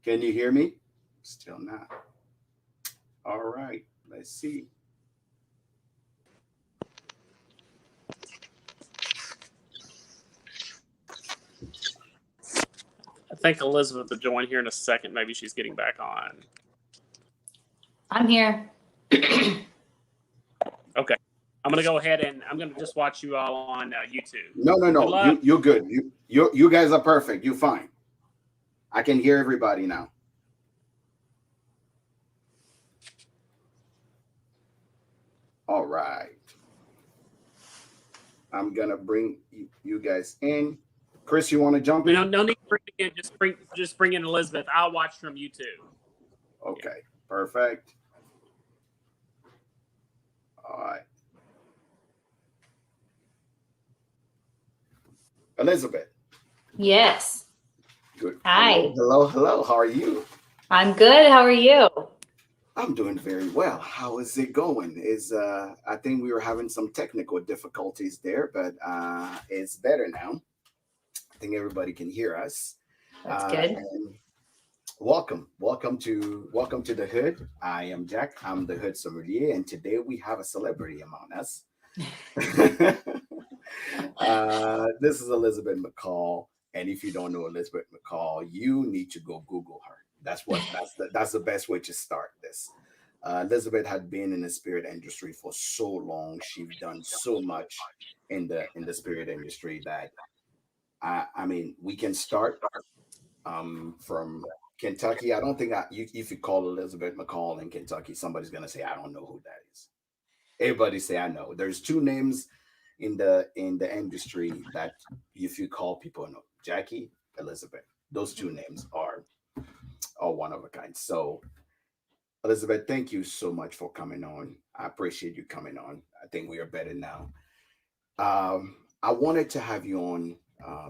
Can you hear me? Still not. All right. Let's see. I think Elizabeth will join here in a second. Maybe she's getting back on. I'm here. Okay. I'm going to go ahead and I'm going to just watch you all on YouTube. No. You're good. You guys are perfect. You're fine. I can hear everybody now. All right. I'm gonna bring you guys in. Chris, you want to jump in? No need to bring in. Just bring in Elizabeth. I'll watch from YouTube. Okay, perfect. All right. Elizabeth. Yes. Good. Hi. Hello. How are you? I'm good. How are you? I'm doing very well. How is it going? I think we were having some technical difficulties there, but it's better now. I think everybody can hear us. That's good. And welcome to the Hood. I am Jack. I'm the Hood sommelier, and today we have a celebrity among us. This is Elizabeth McCall, and if you don't know Elizabeth McCall, you need to go Google her. That's the best way to start this. Elizabeth had been in the spirit industry for so long. She's done so much in the spirit industry that I mean we can start from Kentucky. I don't think if you call Elizabeth McCall in Kentucky, somebody's gonna say I don't know who that is. Everybody say I know. There's two names in the industry that if you call people know: Jackie, Elizabeth. Those two names are one of a kind. So Elizabeth, thank you so much for coming on. I appreciate you coming on. I think we are better now. I wanted to have you on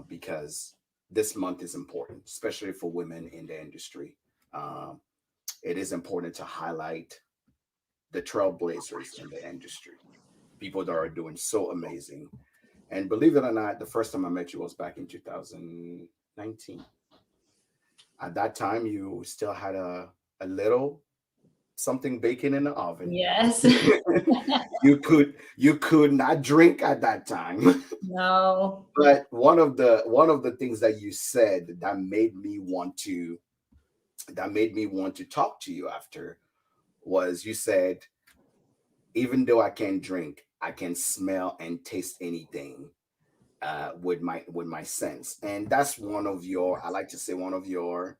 because this month is important, especially for women in the industry. Um, it is important to highlight the trailblazers in the industry, people that are doing so amazing. And believe it or not, the first time I met you was back in 2019. At that time, you still had a little something baking in the oven. Yes. You could not drink at that time. No. But one of the things that you said that made me want to talk to you after was you said, even though I can't drink, I can smell and taste anything with my sense. And that's one of your, I like to say, one of your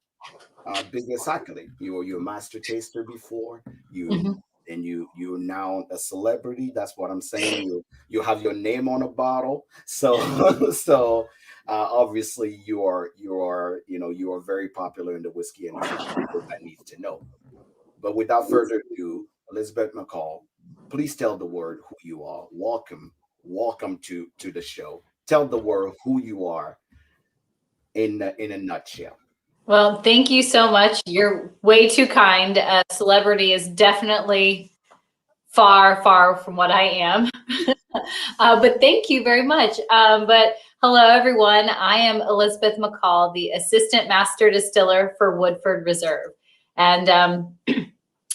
biggest accolade. You're a master taster before you, Mhm. and you're now a celebrity. That's what I'm saying. You have your name on a bottle. So obviously you are very popular in the whiskey industry for people that need to know. But without further ado, Elizabeth McCall, please tell the world who you are. Welcome to the show. Tell the world who you are in a nutshell. Well, thank you so much. You're way too kind. A celebrity is definitely far, far from what I am. But thank you very much. But hello, everyone. I am Elizabeth McCall, the Assistant Master Distiller for Woodford Reserve. And it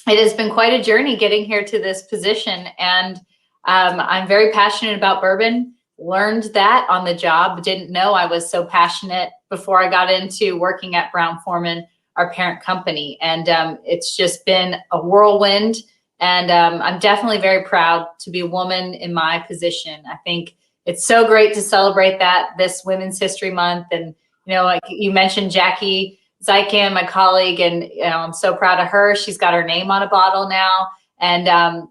has been quite a journey getting here to this position. And I'm very passionate about bourbon. Learned that on the job. Didn't know I was so passionate before I got into working at Brown Forman, our parent company. And it's just been a whirlwind. And I'm definitely very proud to be a woman in my position. I think it's so great to celebrate that this Women's History Month. And, like you mentioned, Jackie Zykan, my colleague, and I'm so proud of her. She's got her name on a bottle now. And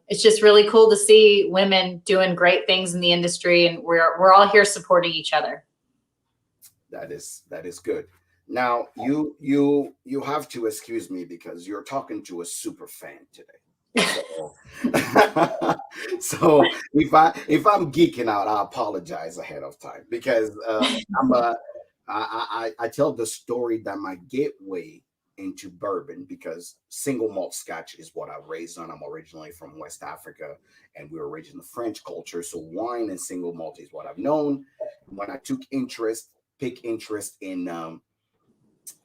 it's just really cool to see women doing great things in the industry. And we're all here supporting each other. That is good. Now you have to excuse me because you're talking to a super fan today. So, so if I'm geeking out, I apologize ahead of time because I tell the story that my gateway into bourbon because single malt scotch is what I raised on. I'm originally from West Africa and we were raised in the French culture. So wine and single malt is what I've known. When I pick interest in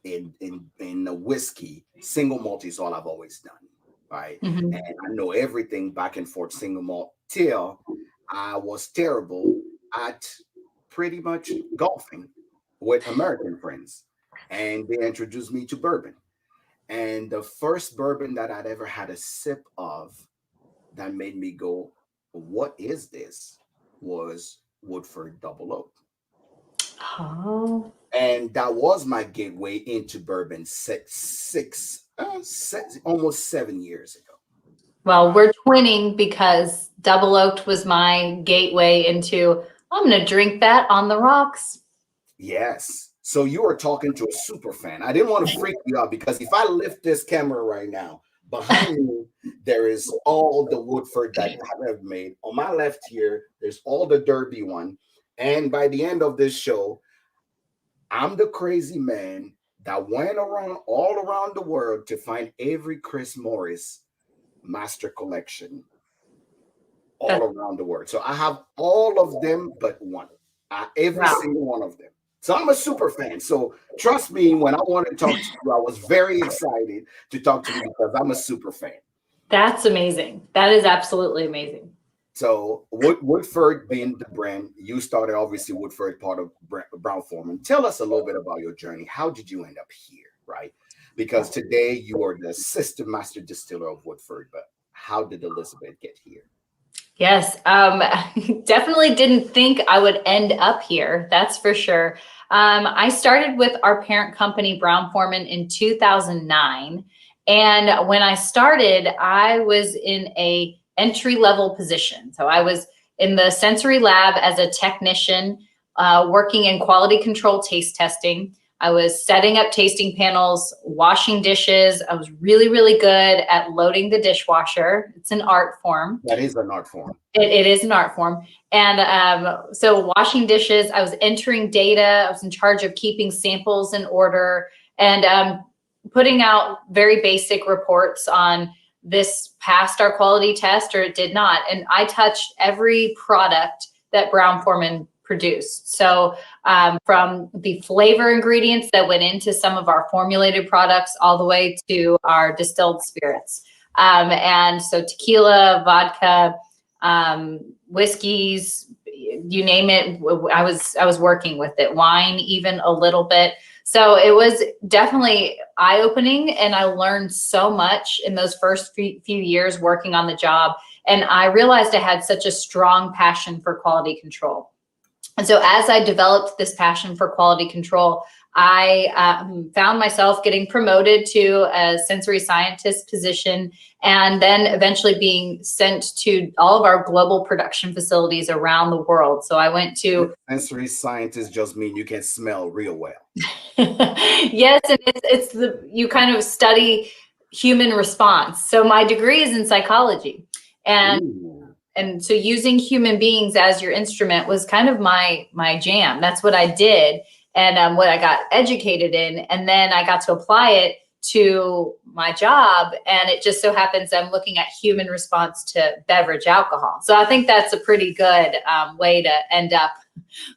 in the whiskey, single malt is all I've always done, right? Mhm. And I know everything back and forth single malt till I was terrible at pretty much golfing with American friends, and they introduced me to bourbon. And the first bourbon that I'd ever had a sip of that made me go, "What is this?" was Woodford Double Oak. Oh. And that was my gateway into bourbon almost 7 years ago. Well, we're twinning because Double Oaked was my gateway into, I'm going to drink that on the rocks. Yes. So you are talking to a super fan. I didn't want to freak you out because if I lift this camera right now, behind me, there is all the Woodford that I have made. On my left here, there's all the Derby one. And by the end of this show, I'm the crazy man that went around all around the world to find every Chris Morris master collection all around the world. So I have all of them but one, every single one of them. So I'm a super fan. So trust me, when I wanted to talk to you, I was very excited to talk to you because I'm a super fan. That's amazing. That is absolutely amazing. So Woodford being the brand, you started obviously Woodford part of Brown-Forman. Tell us a little bit about your journey. How did you end up here, right? Because today you are the assistant master distiller of Woodford, but how did Elizabeth get here? Yes, definitely didn't think I would end up here. That's for sure. I started with our parent company, Brown-Forman, in 2009. And when I started, I was in a entry-level position. So I was in the sensory lab as a technician, working in quality control taste testing. I was setting up tasting panels, washing dishes. I was really, really good at loading the dishwasher. It's an art form. That is an art form. It is an art form. And so washing dishes, I was entering data. I was in charge of keeping samples in order and putting out very basic reports on this passed our quality test or it did not. And I touched every product that Brown-Forman produced. So from the flavor ingredients that went into some of our formulated products all the way to our distilled spirits. And so tequila, vodka, whiskeys, you name it, I was working with it. Wine, even a little bit. So it was definitely eye-opening, and I learned so much in those first few years working on the job. And I realized I had such a strong passion for quality control. And so as I developed this passion for quality control, I found myself getting promoted to a sensory scientist position and then eventually being sent to all of our global production facilities around the world. So I went to... Sensory scientists just mean you can smell real well. Yes, and it's you kind of study human response. So my degree is in psychology. And so using human beings as your instrument was kind of my jam. That's what I did and what I got educated in. And then I got to apply it to my job. And it just so happens I'm looking at human response to beverage alcohol. So I think that's a pretty good way to end up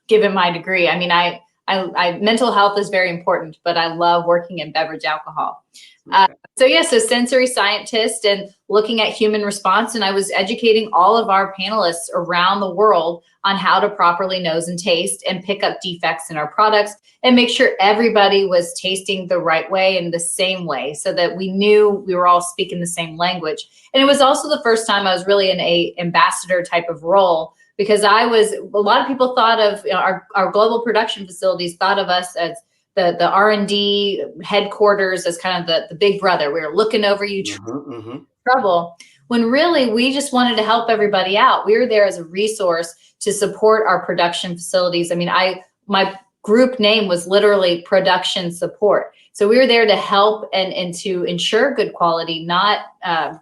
given my degree. I mean, I mental health is very important, but I love working in beverage alcohol. So sensory scientist and looking at human response. And I was educating all of our panelists around the world on how to properly nose and taste and pick up defects in our products and make sure everybody was tasting the right way and the same way so that we knew we were all speaking the same language. And it was also the first time I was really in a ambassador type of role, because a lot of people thought of our global production facilities thought of us as the R&D headquarters as kind of the big brother. We were looking over you trouble, when really we just wanted to help everybody out. We were there as a resource to support our production facilities. I mean, my group name was literally production support. So we were there to help and to ensure good quality, not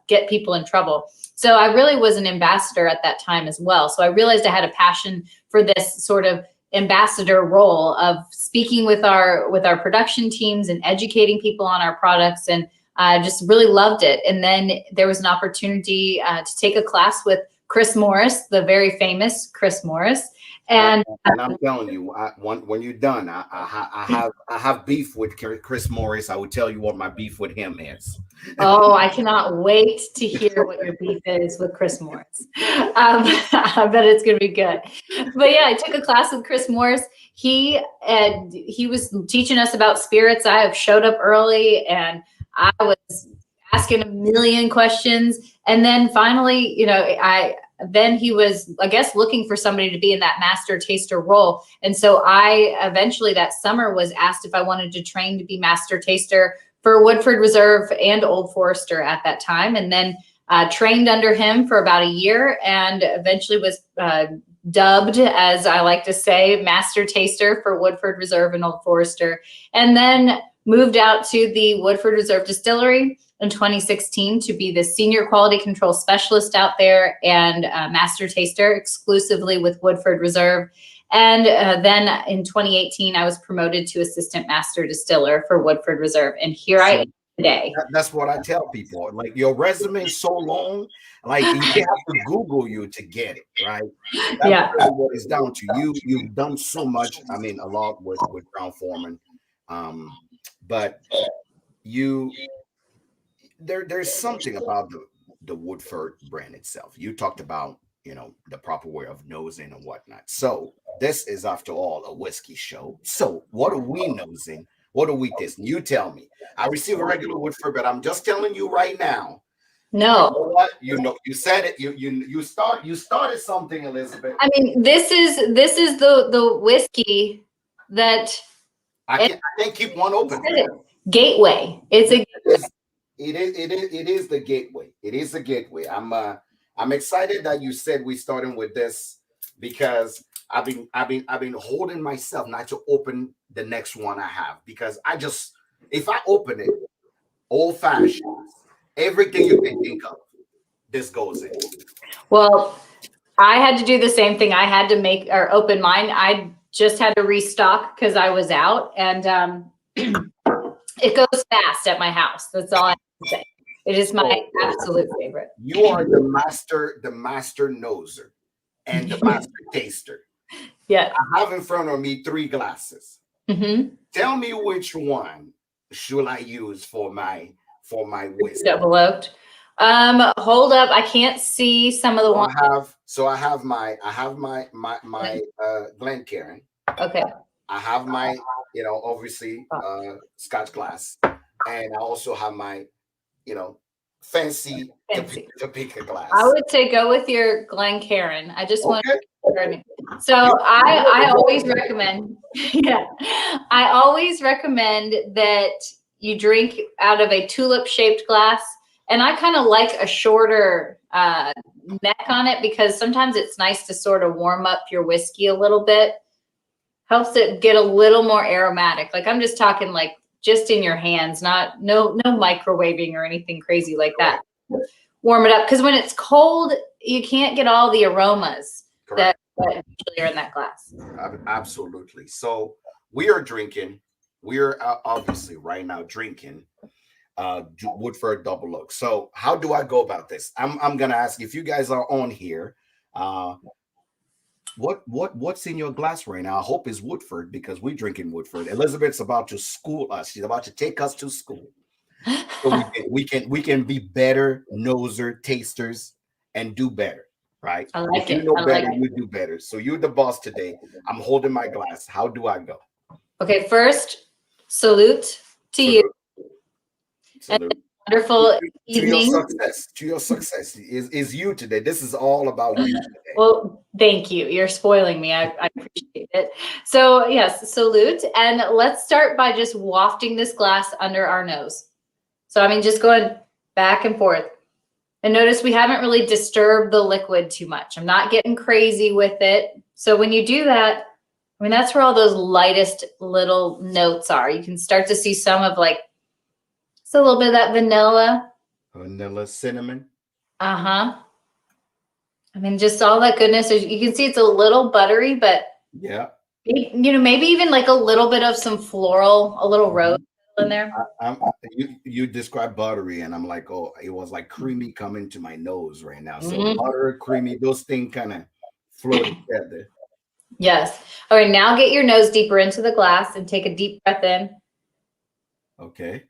get people in trouble. So I really was an ambassador at that time as well. So I realized I had a passion for this sort of ambassador role of speaking with our production teams and educating people on our products, and just really loved it. And then there was an opportunity to take a class with Chris Morris, the very famous Chris Morris. And I'm telling you, when you're done, I have beef with Chris Morris. I will tell you what my beef with him is. oh, I cannot wait to hear what your beef is with Chris Morris. I bet it's going to be good. But yeah, I took a class with Chris Morris. He was teaching us about spirits. I have showed up early and I was asking a million questions. And then finally, then he was, I guess, looking for somebody to be in that master taster role. And so I eventually that summer was asked if I wanted to train to be master taster for Woodford Reserve and Old Forester at that time. And then trained under him for about a year and eventually was dubbed, as I like to say, master taster for Woodford Reserve and Old Forester. And then moved out to the Woodford Reserve Distillery in 2016 to be the senior quality control specialist out there and master taster exclusively with Woodford Reserve. And then in 2018, I was promoted to assistant master distiller for Woodford Reserve. And here I am today. That's what I tell people. Like, your resume is so long, like you have to Google you to get it, right? That's really what it's down to. You've done so much. I mean, a lot with Brown Foreman. But there's something about the Woodford brand itself. You talked about, the proper way of nosing and whatnot. So this is, after all, a whiskey show. So what are we nosing? What are we tasting? You tell me. I receive a regular Woodford, but I'm just telling you right now. No. You know what? You said it. You started something, Elizabeth. I mean, this is the whiskey that I can't keep one open. Gateway. It's a gateway. It is the gateway. It is the gateway. I'm excited that you said we starting with this, because I've been holding myself not to open the next one I have, because if I open it, old fashioned, everything you can think of, this goes in. Well, I had to do the same thing. I had to make or open mine. I just had to restock because I was out, and it goes fast at my house. That's all I have to say. It is my absolute favorite. You are the master noser and the master taster. Yeah. I have in front of me 3 glasses. Mm-hmm. Tell me which one should I use for my whiskey? Double oaked. Hold up. I can't see some of the ones. I have my Glencairn. Okay. I have my, obviously Scotch glass, and I also have my, fancy. Topeka glass. I would say go with your Glencairn. I just want to. So I always recommend. Yeah, I always recommend that you drink out of a tulip-shaped glass, and I kind of like a shorter neck on it, because sometimes it's nice to sort of warm up your whiskey a little bit. Helps it get a little more aromatic. Like, I'm just talking like just in your hands, no microwaving or anything crazy like that. Warm it up, because when it's cold, you can't get all the aromas that usually are in that glass. Absolutely. So we are obviously right now drinking Woodford Double Oak. So how do I go about this? I'm gonna ask, if you guys are on here, what's in your glass right now? I hope it's Woodford, because we're drinking Woodford. Elizabeth's about to school us. She's about to take us to school. So we can be better noser tasters and do better, right? I like if you know better, you do better. So you're the boss today. I'm holding my glass. How do I go? Okay, first, salute to you. Salute. Wonderful evening. To your success is you today. This is all about you today. Well, thank you. You're spoiling me. I appreciate it. So yes, salute. And let's start by just wafting this glass under our nose. So I mean, just going back and forth. And notice we haven't really disturbed the liquid too much. I'm not getting crazy with it. So when you do that, I mean, that's where all those lightest little notes are. You can start to see some of like, it's a little bit of that vanilla. Vanilla, cinnamon. Uh-huh. I mean, just all that goodness. You can see it's a little buttery, but yeah, maybe even like a little bit of some floral, a little rose in there. You described buttery, and I'm like, oh, it was like creamy coming to my nose right now. So Mhm. butter, creamy, those things kind of flow together. Yes. All right, now get your nose deeper into the glass and take a deep breath in Okay.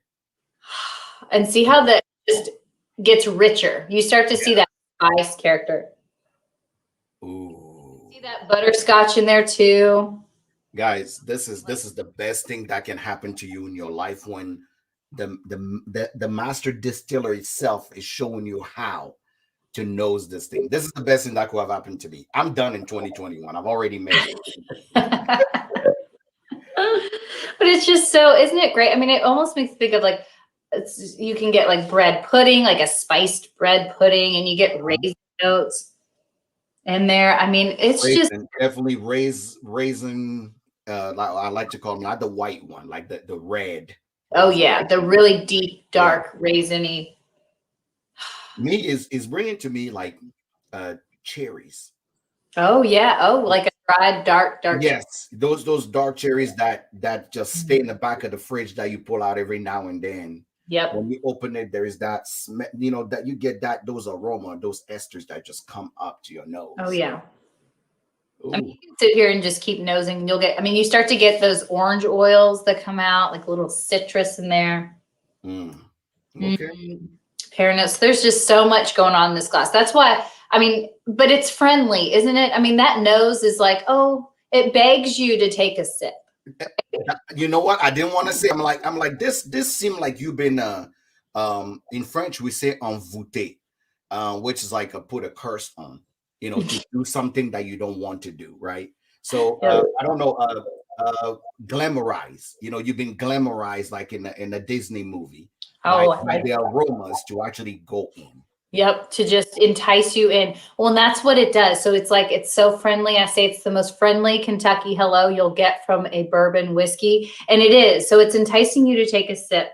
and see how that just gets richer. You start to see that spice character. Ooh. See that butterscotch in there too. Guys, this is the best thing that can happen to you in your life when the master distiller itself is showing you how to nose this thing. This is the best thing that could have happened to me. I'm done in 2021. I've already made it. But it's just so, isn't it great? I mean, it almost makes me think of like, you can get like bread pudding, like a spiced bread pudding, and you get raisin notes in there. I mean, it's just definitely raisin. Like I like to call them, not the white one, like the red. Oh yeah, the really deep, dark, raisiny. Me is bringing to me like cherries. Oh yeah. Oh, like a dried dark. Yes, those dark cherries that just stay in the back of the fridge that you pull out every now and then. Yep. When you open it, there is that smell, that you get those aroma, those esters that just come up to your nose. Oh yeah. Ooh. I mean, you can sit here and just keep nosing, and you'll get. I mean, you start to get those orange oils that come out, like a little citrus in there. Okay. Pear notes. There's just so much going on in this glass. That's why. I mean, but it's friendly, isn't it? I mean, that nose is like, oh, it begs you to take a sip. You know what? I didn't want to say. I'm like this. This seemed like you've been in French we say envoûté, which is like put a curse on, to do something that you don't want to do, right? So I don't know, glamorize. You've been glamorized like in a Disney movie. Oh, like the aromas to actually go in. Yep, to just entice you in. Well, and that's what it does. So it's like, it's so friendly. I say it's the most friendly Kentucky hello you'll get from a bourbon whiskey. And it is. So it's enticing you to take a sip.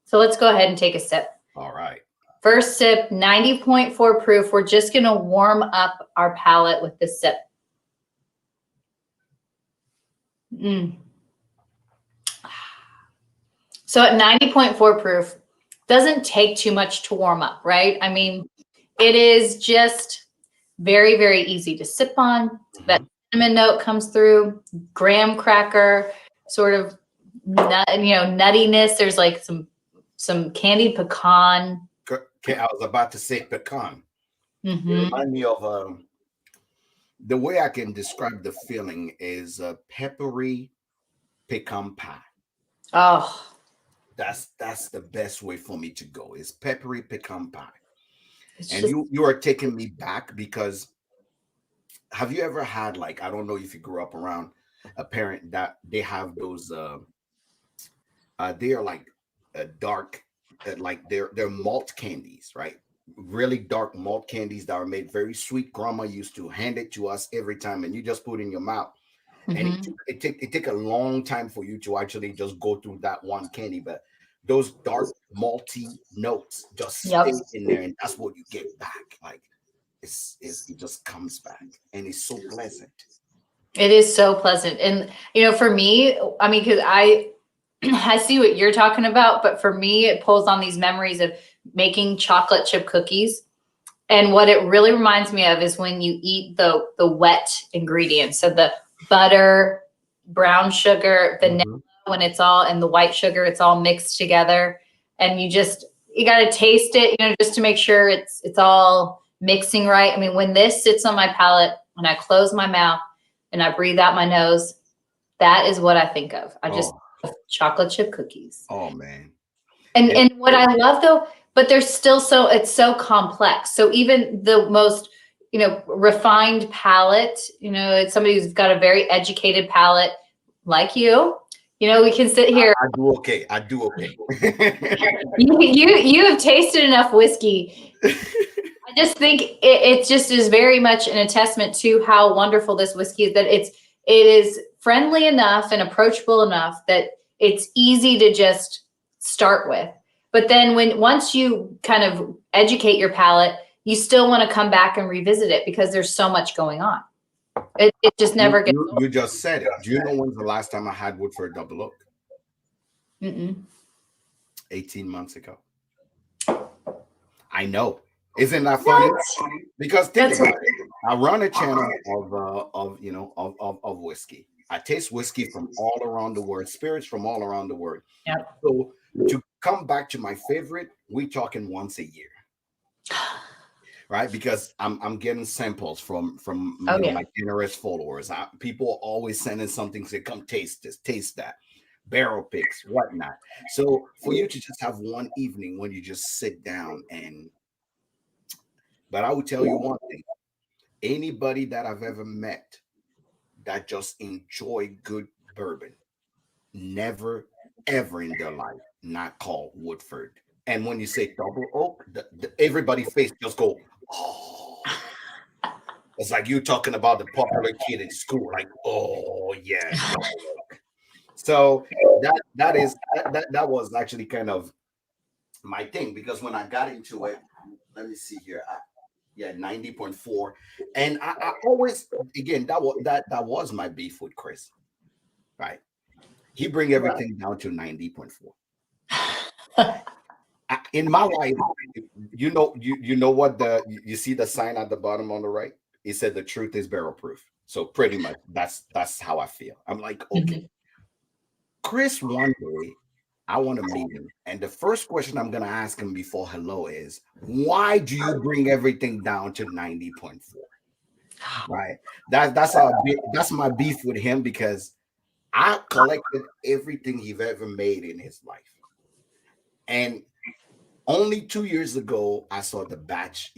So let's go ahead and take a sip. All right. First sip, 90.4 proof. We're just going to warm up our palate with this sip. So at 90.4 proof, doesn't take too much to warm up, right? I mean, it is just very, very easy to sip on. That cinnamon note comes through, graham cracker, sort of nuttiness. There's like some candied pecan. Okay, I was about to say pecan. It reminds me of the way I can describe the feeling is peppery pecan pie. Oh, that's the best way for me to go is peppery pecan pie. And you are taking me back because have you ever had, like, I don't know if you grew up around a parent that they have those they are like dark like they're malt candies, right? Really dark malt candies that are made very sweet. Grandma used to hand it to us every time, and you just put it in your mouth. And it take a long time for you to actually just go through that one candy, but those dark malty notes just stay in there, and that's what you get back. Like it just comes back, and it's so pleasant. It is so pleasant, and for me, I mean, because I see what you're talking about, but for me, it pulls on these memories of making chocolate chip cookies. And what it really reminds me of is when you eat the wet ingredients, so the butter, brown sugar, vanilla, when it's all, and the white sugar, it's all mixed together. And you got to taste it, just to make sure it's all mixing right. I mean, when this sits on my palate, when I close my mouth and I breathe out my nose, that is what I think of. I just chocolate chip cookies. Oh man. And what I love though, but there's still it's so complex. So even the most refined palate, it's somebody who's got a very educated palate like you. We can sit here. I do okay. You have tasted enough whiskey. I just think it just is very much an attestament to how wonderful this whiskey is, that it is friendly enough and approachable enough that it's easy to just start with. But then once you kind of educate your palate, you still want to come back and revisit it because there's so much going on. It just never gets old. You just said it. Do you know when's the last time I had Woodford Double Oak? 18 months ago. I know. Isn't that funny? Because think about it. I run a channel of whiskey. I taste whiskey from all around the world, spirits from all around the world. Yep. So to come back to my favorite, we talking once a year, right? Because I'm getting samples from my generous followers. People are always sending something, say, come taste this, taste that, barrel picks, whatnot. So for you to just have one evening when you just sit down but I will tell you one thing: anybody that I've ever met that just enjoy good bourbon, never ever in their life not call Woodford. And when you say double oak, everybody face just go, oh. It's like you talking about the popular kid in school, like, oh yeah, double oak. So that was actually kind of my thing, because when I got into it, let me see here. 90.4. And I always, again, that was my beef with Chris, right? He bring everything down to 90.4. In my life, you know what you see the sign at the bottom on the right? It said the truth is barrel proof. So pretty much that's how I feel. I'm like, okay, Chris, one day I want to meet him. And the first question I'm going to ask him before hello is, why do you bring everything down to 90.4? Right. That's my beef with him, because I collected everything he's ever made in his life. And only 2 years ago, I saw the batch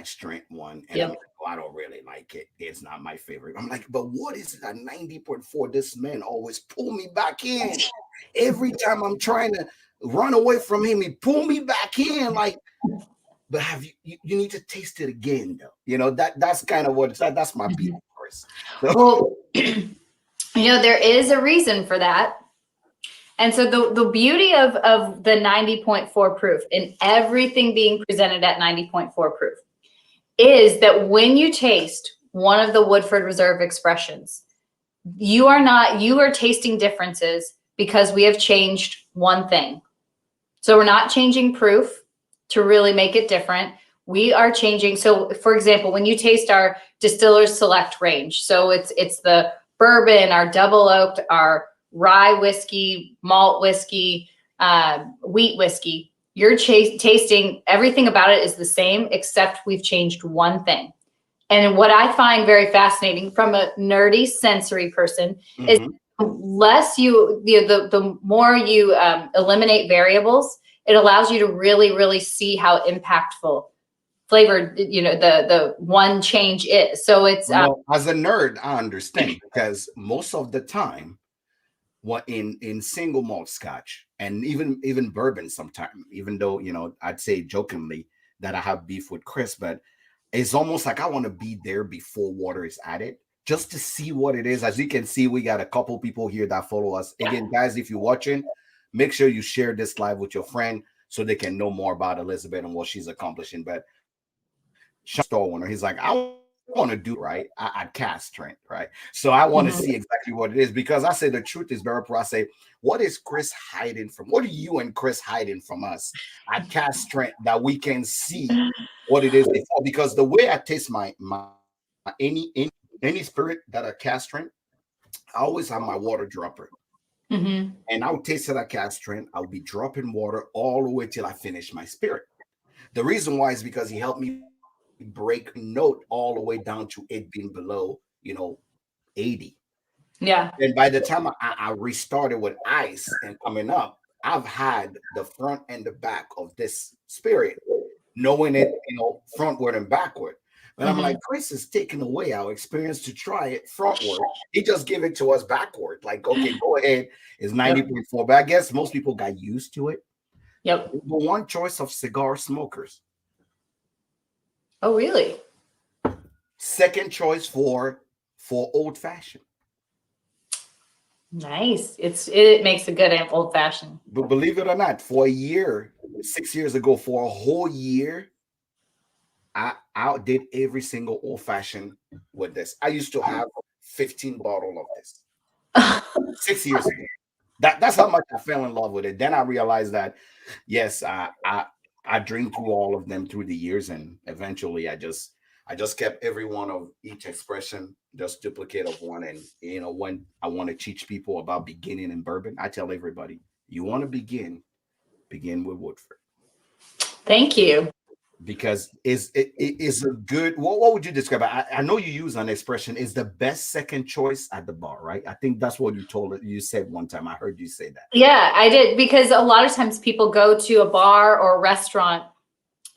strength one. And I'm like, oh, I don't really like it. It's not my favorite. I'm like, but what is it at 90.4? This man always pull me back in. Every time I'm trying to run away from him, he pull me back in. Like, but have you need to taste it again, though. That's kind of what it's like. That's my beef, of course. Well, there is a reason for that. And so the beauty of the 90.4 proof and everything being presented at 90.4 proof is that when you taste one of the Woodford Reserve expressions, you are tasting differences because we have changed one thing. So we're not changing proof to really make it different. We are changing. So for example, when you taste our Distiller's Select range, so it's the bourbon, our double oaked, our rye whiskey, malt whiskey, wheat whiskey, you're tasting everything about it is the same, except we've changed one thing. And what I find very fascinating from a nerdy sensory person is the more you eliminate variables, it allows you to really, really see how impactful flavor, the one change is. So it's as a nerd, I understand, because most of the time, what in single malt scotch and even bourbon sometimes, even though I'd say jokingly that I have beef with Chris, but it's almost like I want to be there before water is added, just to see what it is. As you can see, we got a couple people here that follow us. Again, guys, if you're watching, make sure you share this live with your friend so they can know more about Elizabeth and what she's accomplishing. But store owner, he's like, I want to do right. I'd cast Trent, right? So I want to see exactly what it is, because I say the truth is very pro. I say, what is Chris hiding from? What are you and Chris hiding from us at cast Trent that we can see what it is before? Because the way I taste my any spirit that I cast Trent, I always have my water dropper. And I'll taste it at cast Trent. I'll be dropping water all the way till I finish my spirit. The reason why is because he helped me break note all the way down to it being below 80. Yeah. And by the time I restarted with ice and coming up, I've had the front and the back of this spirit, knowing it frontward and backward. But I'm like, Chris is taking away our experience to try it frontward. He just gave it to us backward. Like, okay, go ahead. It's 90.4. But I guess most people got used to it. Yep. The one choice of cigar smokers. Oh, really? Second choice for old fashioned. Nice. It makes a good old fashioned. But believe it or not, for a year, 6 years ago, for a whole year, I outdid every single old fashioned with this. I used to have 15 bottles of this 6 years ago. That's how much I fell in love with it. Then I realized that yes, I drink through all of them through the years, and eventually I just kept every one of each expression, just duplicate of one. And when I want to teach people about beginning in bourbon, I tell everybody, you want to begin with Woodford. Thank you. Because it is a good, what would you describe it? I know you use an expression, is the best second choice at the bar, right? I think that's what you said one time. I heard you say that. Yeah, I did, because a lot of times people go to a bar or a restaurant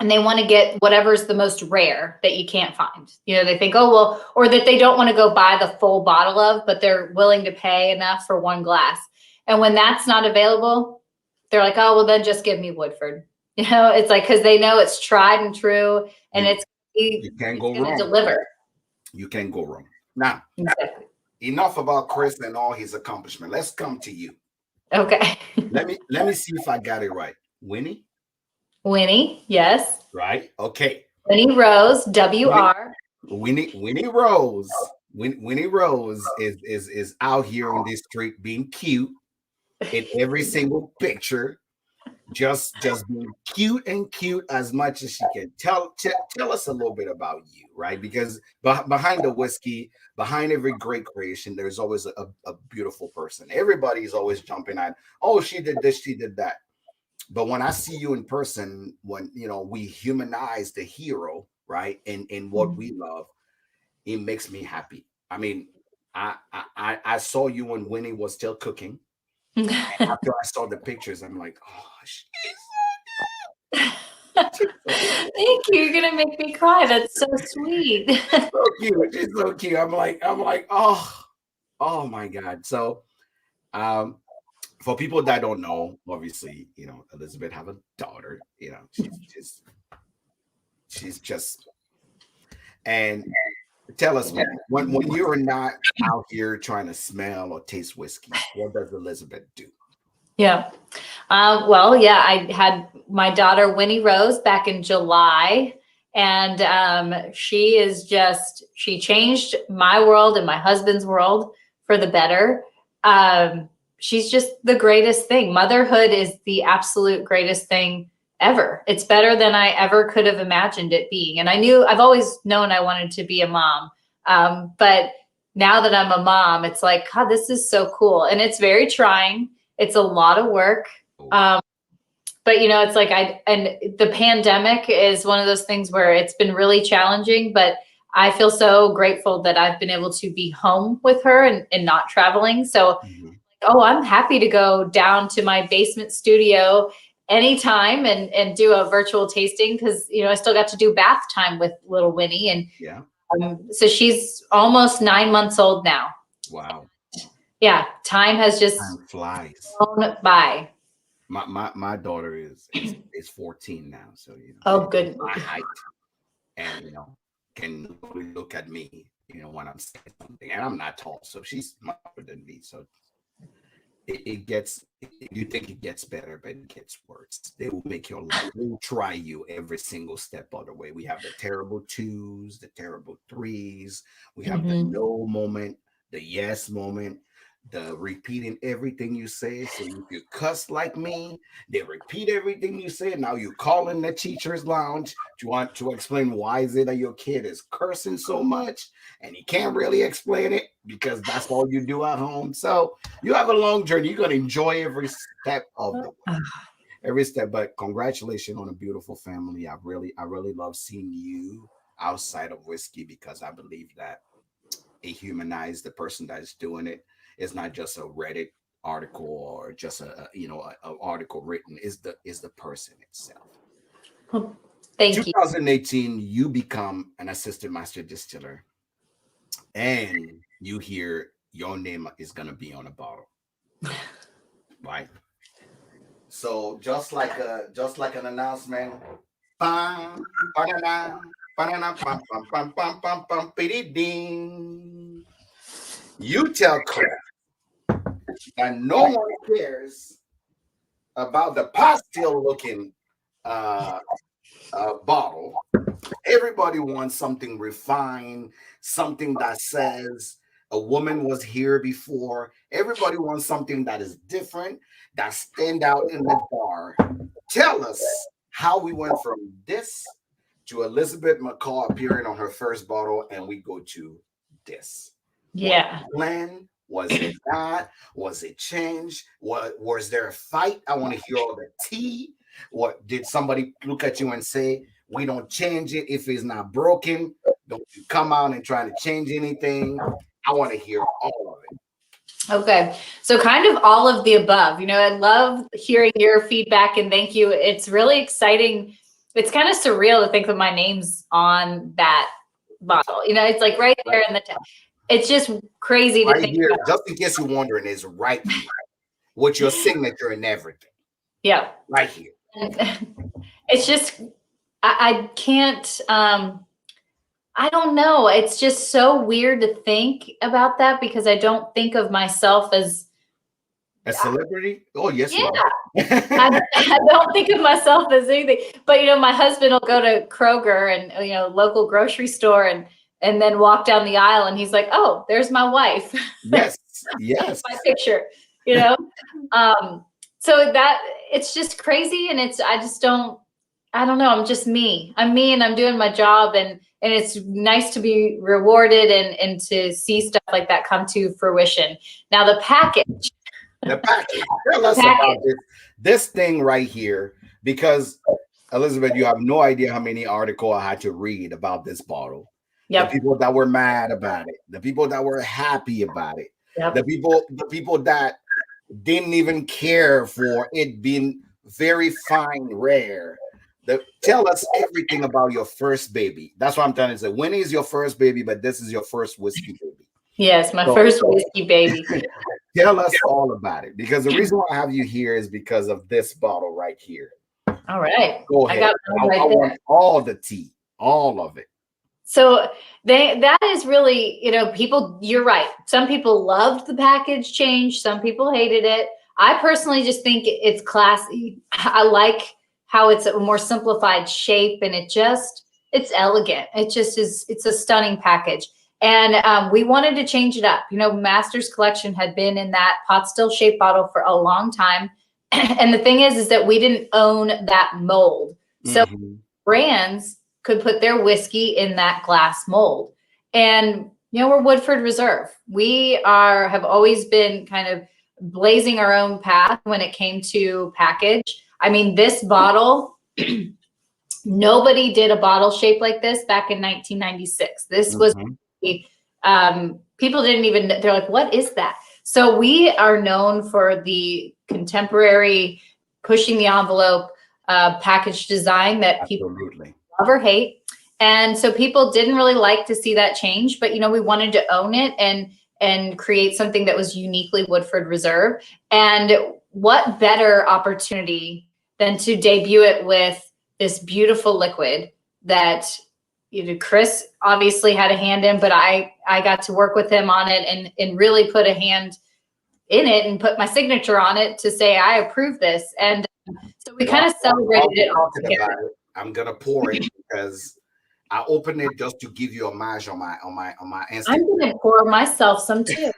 and they want to get whatever's the most rare that you can't find. They think, oh, well, or that they don't want to go buy the full bottle of, but they're willing to pay enough for one glass. And when that's not available, they're like, oh, well, then just give me Woodford. It's like, because they know it's tried and true, and you can't go wrong. Deliver. You can't go wrong. Now, exactly. Enough about Chris and all his accomplishment. Let's come to you. Okay. Let me see if I got it right. Winnie, yes. right? Okay. Winnie Rose, WR. Winnie Rose. Winnie Rose is out here on this street being cute in every single picture. Just being cute and cute as much as she can. Tell us a little bit about you, right? Because behind the whiskey, behind every great creation, there's always a beautiful person. Everybody's always jumping at, oh, she did this, she did that. But when I see you in person, when we humanize the hero, right, in what we love, it makes me happy. I mean, I saw you when Winnie was still cooking. And after I saw the pictures, I'm like, oh, she's Thank you. You're gonna make me cry. That's so sweet. so cute. She's so cute. I'm like, oh my God. So, for people that don't know, obviously, Elizabeth have a daughter. She's just. And tell us, man, when you're not out here trying to smell or taste whiskey, what does Elizabeth do? Yeah. I had my daughter, Winnie Rose, back in July. And she changed my world and my husband's world for the better. She's just the greatest thing. Motherhood is the absolute greatest thing ever. It's better than I ever could have imagined it being. And I've always known I wanted to be a mom. But now that I'm a mom, it's like, God, this is so cool. And it's very trying. It's a lot of work. But it's like the pandemic is one of those things where it's been really challenging, but I feel so grateful that I've been able to be home with her and not traveling. So, I'm happy to go down to my basement studio anytime and do a virtual tasting, because, I still got to do bath time with little Winnie. And so she's almost 9 months old now. Wow. Yeah, time flies flown by. My daughter is 14 now, so oh, good. My height, and can look at me, when I'm saying something, and I'm not tall, so she's smaller than me. So it gets, you think it gets better, but it gets worse. They will make your life. They will try you every single step of the way. We have the terrible 2s, the terrible 3s. We have the no moment, the yes moment, the repeating everything you say. So if you cuss like me, they repeat everything you say. Now you call in the teacher's lounge. Do you want to explain why is it that your kid is cursing so much? And he can't really explain it because that's all you do at home. So you have a long journey. You're going to enjoy every step of the way. Every step. But congratulations on a beautiful family. I really love seeing you outside of whiskey, because I believe that it humanized the person that is doing it. It's not just a Reddit article or just a article written. Is the person itself. Well, thank you. 2018, you become an assistant master distiller, and you hear your name is gonna be on a bottle, right? So just like an announcement, bam, ba-da-da, ba-da-da, bam, bam, bam, bam, bam, bam, bidi-ding. You tell Chris that no one cares about the pastel looking bottle. Everybody wants something refined, something that says A woman was here before. Everybody wants something that is different, that stand out in the bar. Tell us how we went from this to Elizabeth McCall appearing on her first bottle, and we go to this. Yeah. Plan? Was it that? Was it changed? Was there a fight? I want to hear all the tea. What did somebody look at you and say, we don't change it if it's not broken? Don't you come out and try to change anything? I want to hear all of it. Okay. So kind of all of the above. I love hearing your feedback and thank you. It's really exciting. It's kind of surreal to think that my name's on that bottle. It's like right there in the it's just crazy to think here, about. just in case you're wondering, is right here with your signature and everything. Yeah. Right here. It's just, I can't, I don't know. It's just so weird to think about that because I don't think of myself as a celebrity. Oh, yes. Yeah. I don't think of myself as anything, but my husband will go to Kroger and, local grocery store and then walk down the aisle and he's like, oh, there's my wife. Yes. Yes. My picture, so that it's just crazy. And I don't know. I'm just me. I'm me and I'm doing my job and it's nice to be rewarded and to see stuff like that come to fruition. Now the package. The package. Tell us about this thing right here, because Elizabeth, you have no idea how many articles I had to read about this bottle. Yep. The people that were mad about it, the people that were happy about it, yep. the people that didn't even care for it being very fine, rare. Tell us everything about your first baby. That's what I'm trying to say. Winnie is your first baby, but this is your first whiskey baby. Yes, my first whiskey baby. Tell us all about it, because the reason why I have you here is because of this bottle right here. All right. Go ahead. I want all the tea, all of it. So that is really, people, you're right. Some people loved the package change. Some people hated it. I personally just think it's classy. I like how it's a more simplified shape and it's elegant. It just is, it's a stunning package. And we wanted to change it up. Master's Collection had been in that pot still shaped bottle for a long time. And the thing is that we didn't own that mold. So brands could put their whiskey in that glass mold. And, we're Woodford Reserve. We have always been kind of blazing our own path when it came to package. I mean, this bottle, nobody did a bottle shape like this back in 1996. This was, people didn't even, they're like, what is that? So we are known for the contemporary pushing the envelope package design that people love or hate. And so people didn't really like to see that change, but we wanted to own it and create something that was uniquely Woodford Reserve. And what better opportunity than to debut it with this beautiful liquid that Chris obviously had a hand in, but I got to work with him on it and really put a hand in it and put my signature on it to say I approve this. And so we kind of celebrated it all together. I'm gonna pour it because I opened it just to give you a homage on my Instagram. I'm gonna pour myself some too.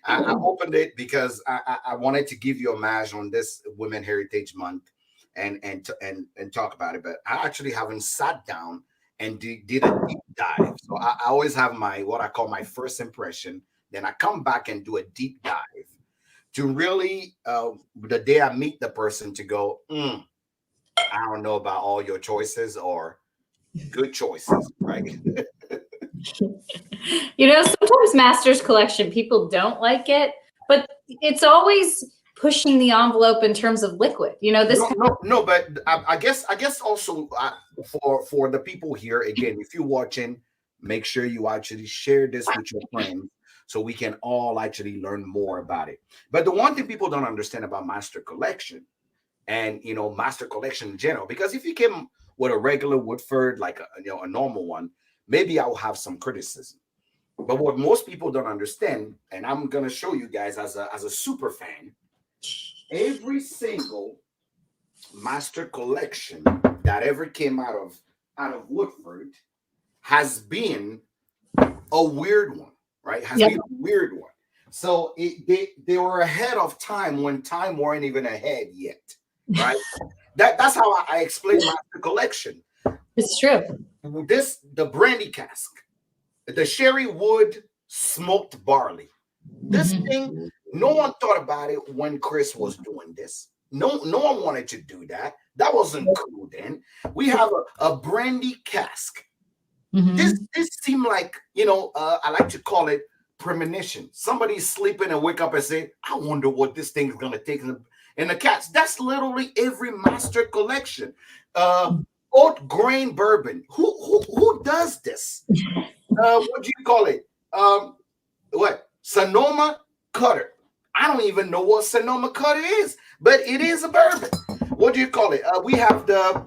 I opened it because I wanted to give you a homage on this Women Heritage Month and talk about it. But I actually haven't sat down and did a deep dive. So I always have what I call my first impression. Then I come back and do a deep dive to really the day I meet the person to go, I don't know about all your choices or good choices, right? Sometimes Master's Collection, people don't like it, but it's always pushing the envelope in terms of liquid. No, but I guess also for the people here, again, if you're watching, make sure you actually share this with your friends so we can all actually learn more about it. But the one thing people don't understand about Master Collection and Master Collection in general, because if you came with a regular Woodford, like a normal one, maybe I'll have some criticism. But what most people don't understand, and I'm gonna show you guys as a super fan, every single Master Collection that ever came out of Woodford has been a weird one. right? Has been a weird one. So they were ahead of time when time weren't even ahead yet, right? That's how I explain Master Collection. It's true. The brandy cask, the sherry wood smoked barley. This thing, no one thought about it when Chris was doing this. No one wanted to do that. That wasn't cool then. We have a brandy cask. This seemed like, I like to call it premonition. Somebody's sleeping and wake up and say, I wonder what this thing is going to take in the cats. That's literally every Master Collection. Oat Grain Bourbon. Who does this? What do you call it? Sonoma Cutter. I don't even know what Sonoma Cutter is, but it is a bourbon. What do you call it? We have the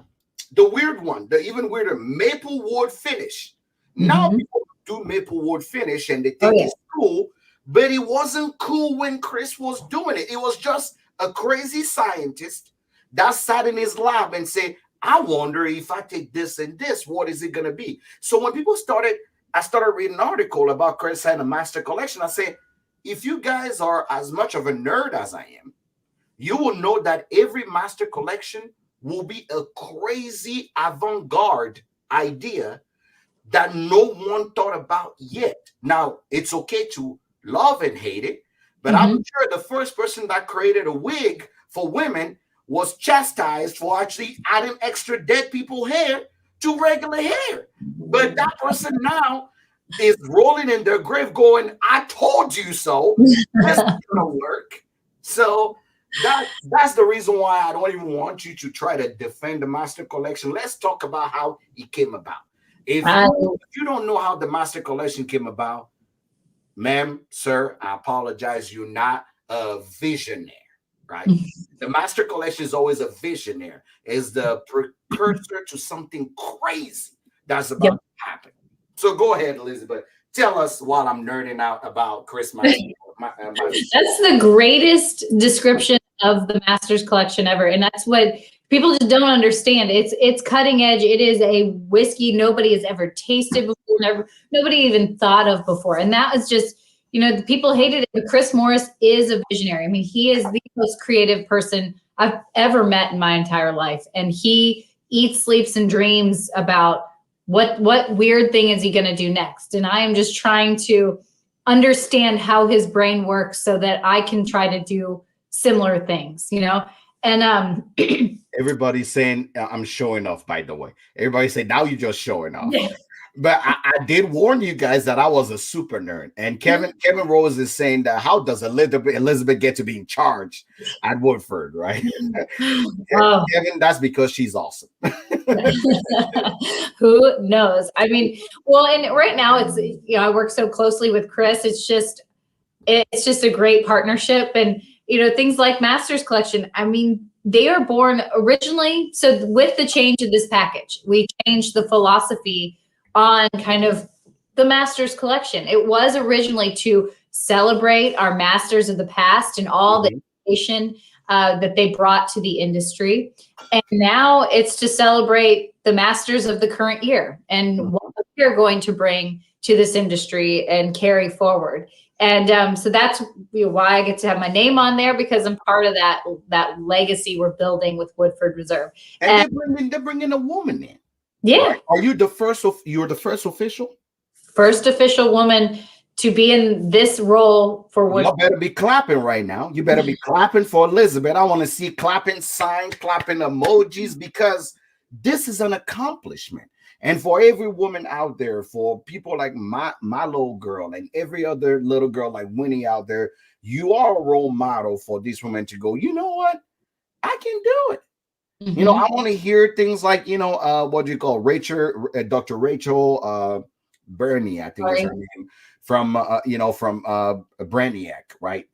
weird one, the even weirder maple wood finish. Now people do maple wood finish and they think it's cool, but it wasn't cool when Chris was doing it. It was just a crazy scientist that sat in his lab and said, I wonder if I take this and this, what is it going to be? So when I started reading an article about Chris having a Master Collection. I say, if you guys are as much of a nerd as I am, you will know that every Master Collection will be a crazy avant-garde idea that no one thought about yet. Now, it's okay to love and hate it, but I'm sure the first person that created a wig for women was chastised for actually adding extra dead people hair to regular hair. But that person now is rolling in their grave going, I told you so. This is gonna work. So that's the reason why I don't even want you to try to defend the Master Collection. Let's talk about how it came about. If you don't know how the Master Collection came about, ma'am, sir, I apologize. You're not a visionary, right? The Master Collection is always a visionary. Is the precursor to something crazy that's about to happen. So go ahead, Elizabeth. Tell us while I'm nerding out about Chris. That's the greatest description of the Master's Collection ever, and that's what people just don't understand. It's cutting edge. It is a whiskey nobody has ever tasted before, nobody even thought of before, and that was just, the people hated it. But Chris Morris is a visionary. I mean, he is the most creative person I've ever met in my entire life, and he eats, sleeps, and dreams about what weird thing is he going to do next. And I am just trying to understand how his brain works so that I can try to do similar things, and everybody's saying I'm showing off, by the way. Everybody say now you're just showing off. Yeah. But I did warn you guys that I was a super nerd. And Kevin Rose is saying that how does Elizabeth get to be in charge at Woodford, right? Kevin, that's because she's awesome. Who knows? I mean, well, and right now it's, I work so closely with Chris. It's just a great partnership. And, things like Master's Collection, I mean, they are born originally. So with the change of this package, we changed the philosophy on kind of the Master's Collection. It was originally to celebrate our masters of the past and all the innovation that they brought to the industry. And now it's to celebrate the masters of the current year and what they're going to bring to this industry and carry forward. And so that's why I get to have my name on there, because I'm part of that legacy we're building with Woodford Reserve. And they're bringing a woman in. Yeah. Are you the first? You're the first official? First official woman to be in this role for Woodford. You better be clapping right now. You better be clapping for Elizabeth. I want to see clapping signs, clapping emojis, because this is an accomplishment. And for every woman out there, for people like my little girl and every other little girl like Winnie out there, you are a role model for these women to go, you know what? I can do it. I want to hear things like, what do you call Rachel, Dr. Rachel Bernie, I think is her name, from Brandiac, right?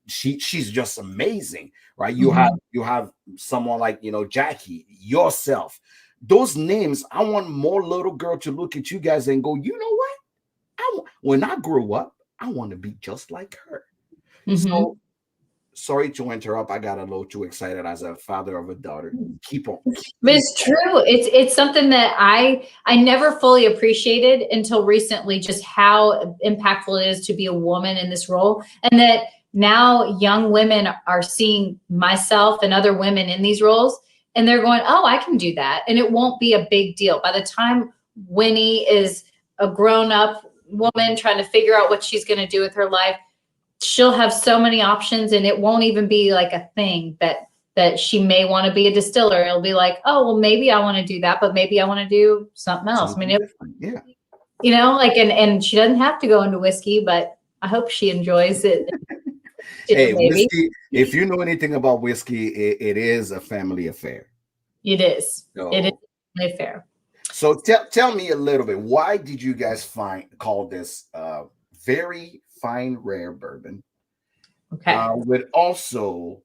She's just amazing, right? You have someone like, Jackie, yourself. Those names, I want more little girl to look at you guys and go, you know what? When I grow up, I want to be just like her. sorry to interrupt. I got a little too excited as a father of a daughter. Keep on. But it's true. It's something that I never fully appreciated until recently, just how impactful it is to be a woman in this role, and that now young women are seeing myself and other women in these roles, and they're going, "Oh, I can do that," and it won't be a big deal. By the time Winnie is a grown-up woman trying to figure out what she's going to do with her life, she'll have so many options, and it won't even be like a thing that she may want to be a distiller. It'll be like, oh, well, maybe I want to do that, but maybe I want to do something else. Something I mean, different. Yeah. you know, like, and she doesn't have to go into whiskey, but I hope she enjoys it. Hey, Maybe. whiskey, if you know anything about whiskey, it is a family affair. It is. So, It is a family affair. So tell me a little bit. Why did you guys call this very fine rare bourbon? Okay. With also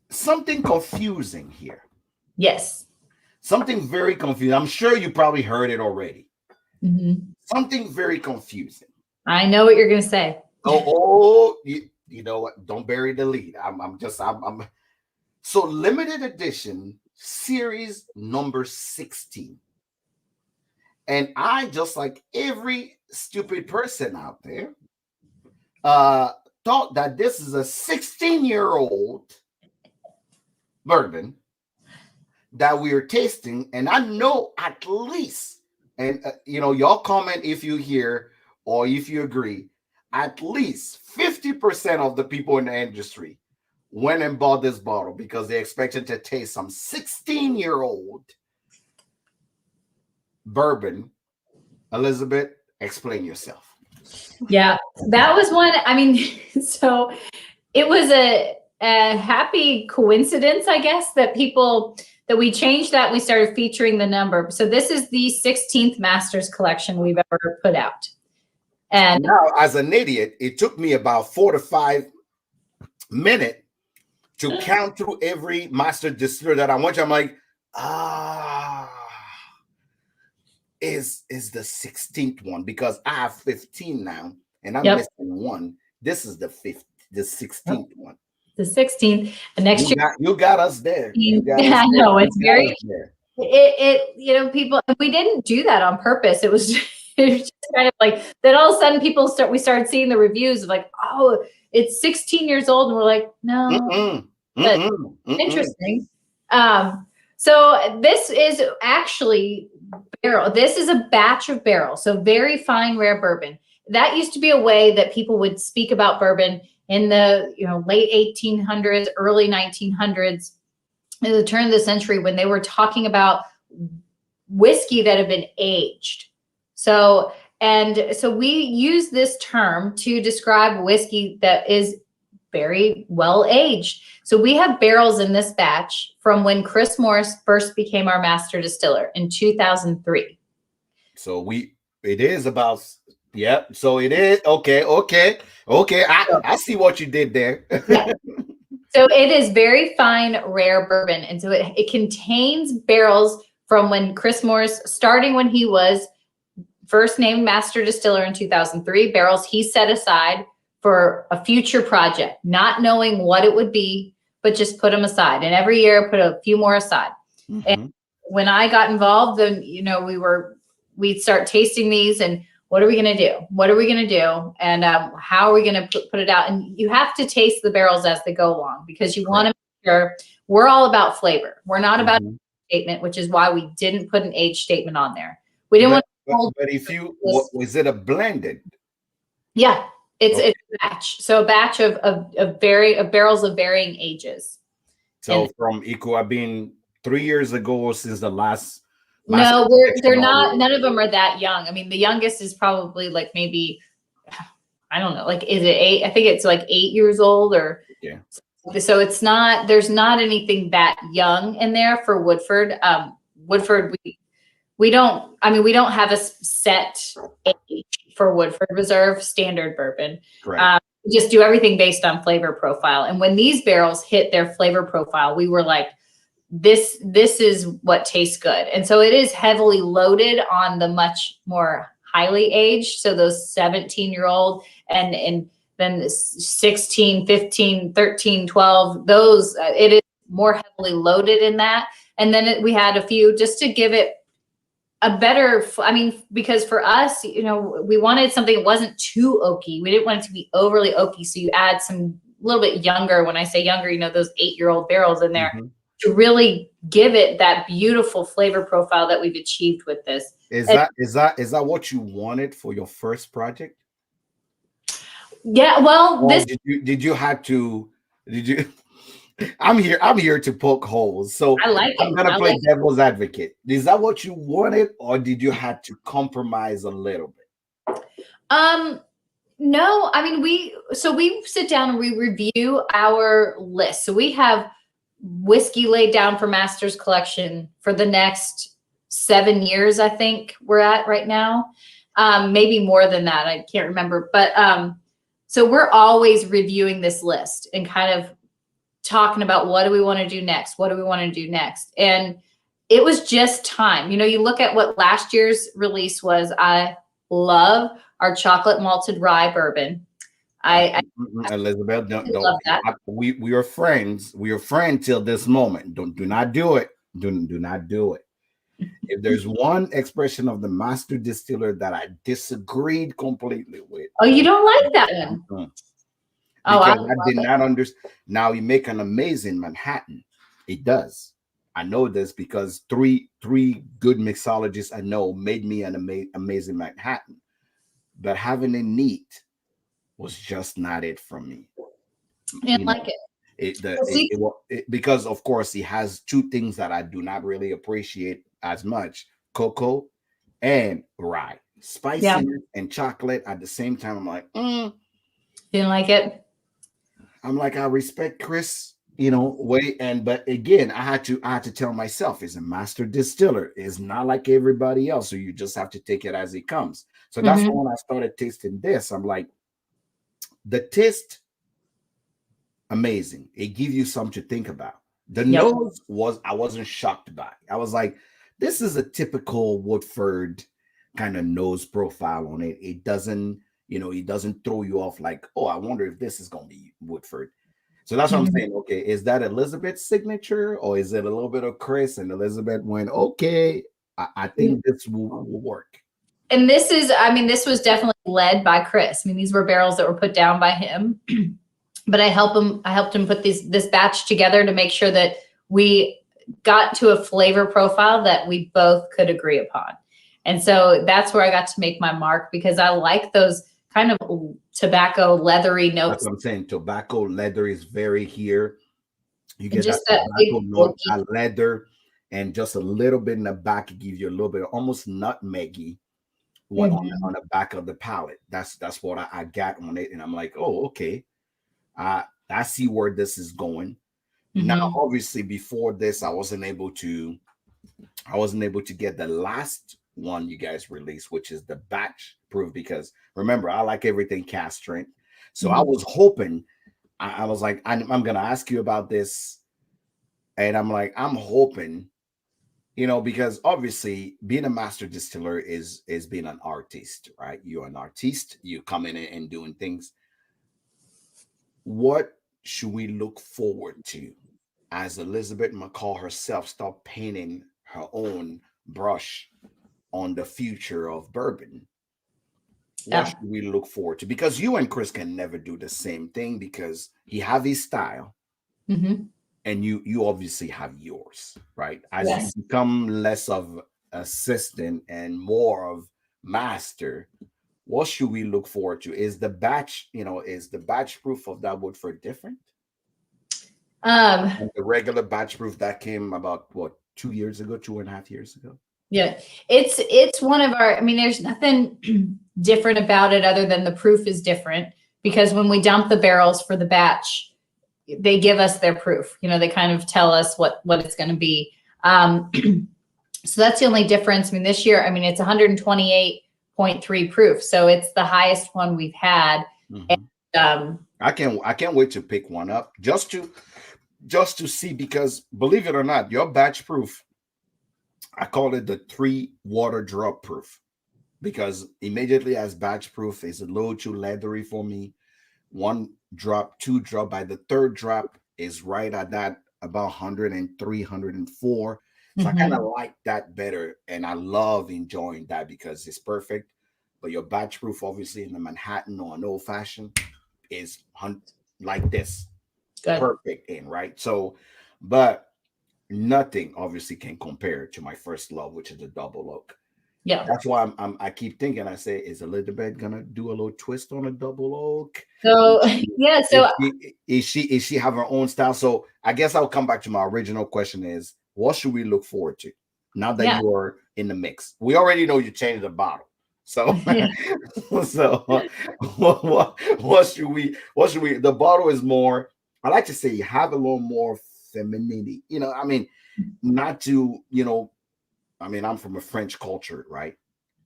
something confusing here. Yes. Something very confusing. I'm sure you probably heard it already. Mm-hmm. Something very confusing. I know what you're going to say. You know what? Don't bury the lead. I'm so limited edition series number 16. And I, just like every stupid person out there, thought that this is a 16-year-old bourbon that we are tasting. And I know at least, and y'all comment if you hear or if you agree, at least 50% of the people in the industry went and bought this bottle because they expected to taste some 16-year-old bourbon. Elizabeth, explain yourself. Yeah, that was one. I mean, so it was a happy coincidence, I guess, that we changed that. We started featuring the number. So this is the 16th Masters collection we've ever put out. And now, as an idiot, it took me about 4 to 5 minutes to count through every master distiller that I want. I'm like, is the 16th one, because I have 15 now and I'm missing one. This is the 16th one. The 16th. And next year you got us there. I know it's very people, we didn't do that on purpose. It was just kind of like that. All of a sudden we started seeing the reviews of like, oh, it's 16 years old, and we're like, no. Interesting. So this is actually barrel. This is a batch of barrels. So very fine, rare bourbon. That used to be a way that people would speak about bourbon in the late 1800s, early 1900s, at the turn of the century, when they were talking about whiskey that had been aged. So we use this term to describe whiskey that is very well aged. So we have barrels in this batch from when Chris Morris first became our master distiller in 2003. So it is about, yeah. So it is okay. I see what you did there. Yeah. So it is very fine, rare bourbon, and so it contains barrels from when Chris Morris, starting when he was first named master distiller in 2003, barrels he set aside for a future project, not knowing what it would be, but just put them aside. And every year put a few more aside. Mm-hmm. And when I got involved, then, we'd start tasting these and what are we going to do? What are we going to do? And how are we going to put it out? And you have to taste the barrels as they go along, because you want to make sure. We're all about flavor. We're not about a statement, which is why we didn't put an age statement on there. We didn't want to. But is it a blended? Yeah. It's a batch. So a batch of barrels of varying ages. So it could have been 3 years ago since the last. No, they're not. None of them are that young. I mean, the youngest is probably like maybe, I don't know, like, is it 8? I think it's like 8 years old or. Yeah. So it's not, there's not anything that young in there for Woodford. Woodford, we don't have a set age for Woodford Reserve standard bourbon. We just do everything based on flavor profile. And when these barrels hit their flavor profile, we were like, this is what tastes good. And so it is heavily loaded on the much more highly aged. So those 17-year-old and then 16, 15, 13, 12, those, it is more heavily loaded in that. And then we had a few just to give it a better, because for us, we wanted something that wasn't too oaky. We didn't want it to be overly oaky. So you add some little bit younger, when I say younger, those 8-year-old barrels in there to really give it that beautiful flavor profile that we've achieved with this. Is that what you wanted for your first project? Yeah, well, or did you have to, I'm here to poke holes. So I like I'm gonna play devil's advocate. Is that what you wanted, or did you have to compromise a little bit? No, we sit down and we review our list. So we have whiskey laid down for Master's Collection for the next 7 years, I think we're at right now. Maybe more than that, I can't remember. But so we're always reviewing this list and kind of talking about what do we want to do next? What do we want to do next? And it was just time. You look at what last year's release was. I love our chocolate malted rye bourbon. Elizabeth, don't love that. We are friends. We are friends till this moment. Do not do it. Do not do it. If there's one expression of the master distiller that I disagreed completely with. Oh, you don't like that one? Because I did not understand. Now you make an amazing Manhattan. It does. I know this because three good mixologists I know made me an amazing Manhattan. But having it neat was just not it for me. Didn't like it. Because of course it has two things that I do not really appreciate as much: cocoa and rye, spicy and chocolate at the same time. I'm like, didn't like it. I'm like, I respect Chris, but again, I had to tell myself, he's a master distiller. It's not like everybody else, so you just have to take it as it comes. So that's when I started tasting this. I'm like, the taste, amazing. It gives you something to think about. The nose I wasn't shocked by. I was like, this is a typical Woodford kind of nose profile on it. It doesn't, it doesn't throw you off like, oh, I wonder if this is going to be Woodford. So that's what I'm saying. Okay, is that Elizabeth's signature, or is it a little bit of Chris and Elizabeth went, okay, I think this will work? And this was definitely led by Chris. These were barrels that were put down by him, but I helped him put this batch together to make sure that we got to a flavor profile that we both could agree upon. And so that's where I got to make my mark, because I like those kind of tobacco leathery notes. That's what I'm saying. Tobacco leather is very here. You get just that tobacco note, that leather, and just a little bit in the back. It gives you a little bit of almost nutmeggy on the back of the palate. That's what I got on it, and I'm like, oh, okay. I see where this is going. Now, obviously, before this, I wasn't able to get the last one you guys released, which is the batch proof, because remember, I like everything cast strength. So I was hoping, I was like, I'm gonna ask you about this, and I'm like, I'm hoping, because obviously being a master distiller is being an artist, right? You're an artist, you come in and doing things. What should we look forward to as Elizabeth McCall herself start painting her own brush on the future of bourbon? What should we look forward to? Because you and Chris can never do the same thing, because he have his style, and you obviously have yours, right? As you become less of assistant and more of master, what should we look forward to? Is the batch proof of that Woodford different? And the regular batch proof that came about 2.5 years ago? Yeah, it's one of our, there's nothing different about it other than the proof is different, because when we dump the barrels for the batch, they give us their proof. They kind of tell us what it's going to be. So that's the only difference. This year, it's 128.3 proof. So it's the highest one we've had. And, I can't wait to pick one up just to see, because believe it or not, your batch proof, I call it the 3 water drop proof, because immediately as batch proof is a little too leathery for me. one drop, two drop. By the third drop is right at that about 103, 104. So I kind of like that better. And I love enjoying that because it's perfect. But your batch proof, obviously, in the Manhattan or an old fashioned is like this. Good. Perfect in, right? So, but nothing obviously can compare to my first love, which is a double oak. Yeah. That's why I keep thinking, I say, is Elizabeth gonna do a little twist on a double oak? So yeah, so Is she have her own style? So I guess I'll come back to my original question: is what should we look forward to now that you are in the mix? We already know you changed the bottle, so so what should we The bottle is more. I like to say you have a little more femininity. I mean, not to I mean, I'm from a French culture, right?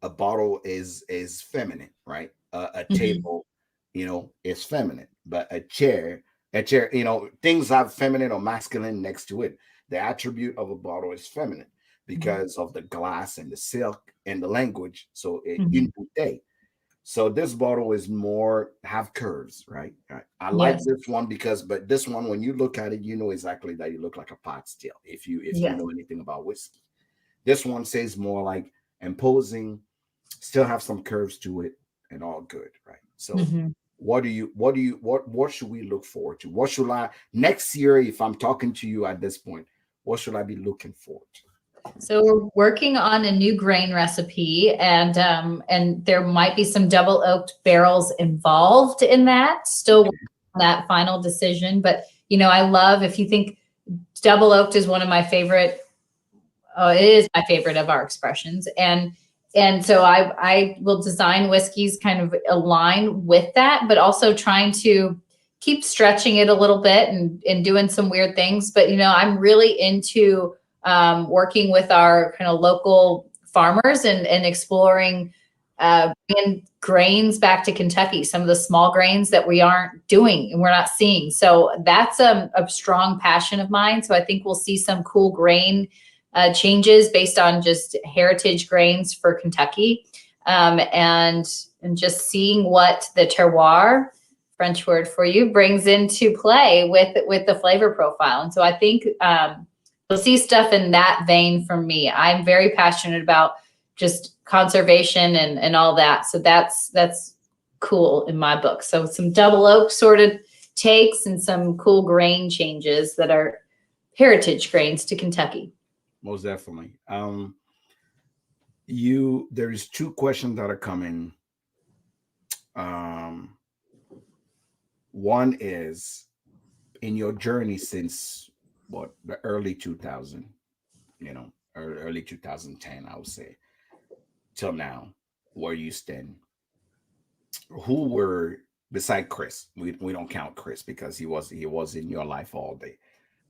A bottle is feminine, right? A table, is feminine, but a chair, things have feminine or masculine next to it. The attribute of a bottle is feminine because of the glass and the silk and the language. So in bouteille. So this bottle is more have curves, right? I like this one but this one, when you look at it, you know exactly that you look like a pot still. If you know anything about whiskey. This one says more like imposing, still have some curves to it, and all good, right? So, what should we look forward to? What should I next year, if I'm talking to you at this point, what should I be looking forward to? So we're working on a new grain recipe, and there might be some double oaked barrels involved in that. Still working on that final decision, but I love, if you think double oaked is one of my favorite. It is my favorite of our expressions. And so I will design whiskeys kind of align with that, but also trying to keep stretching it a little bit and doing some weird things. But, I'm really into working with our kind of local farmers and exploring bringing grains back to Kentucky, some of the small grains that we aren't doing and we're not seeing. So that's a strong passion of mine. So I think we'll see some cool grain changes based on just heritage grains for Kentucky, and just seeing what the terroir, French word for you, brings into play with the flavor profile. And so I think you'll see stuff in that vein from me. I'm very passionate about just conservation and all that. So that's cool in my book. So some double oak sort of takes and some cool grain changes that are heritage grains to Kentucky. Most definitely. There's two questions that are coming. One is, in your journey since the early 2000, or early 2010, I would say, till now, where you stand, who were, beside Chris, we don't count Chris because he was in your life all day.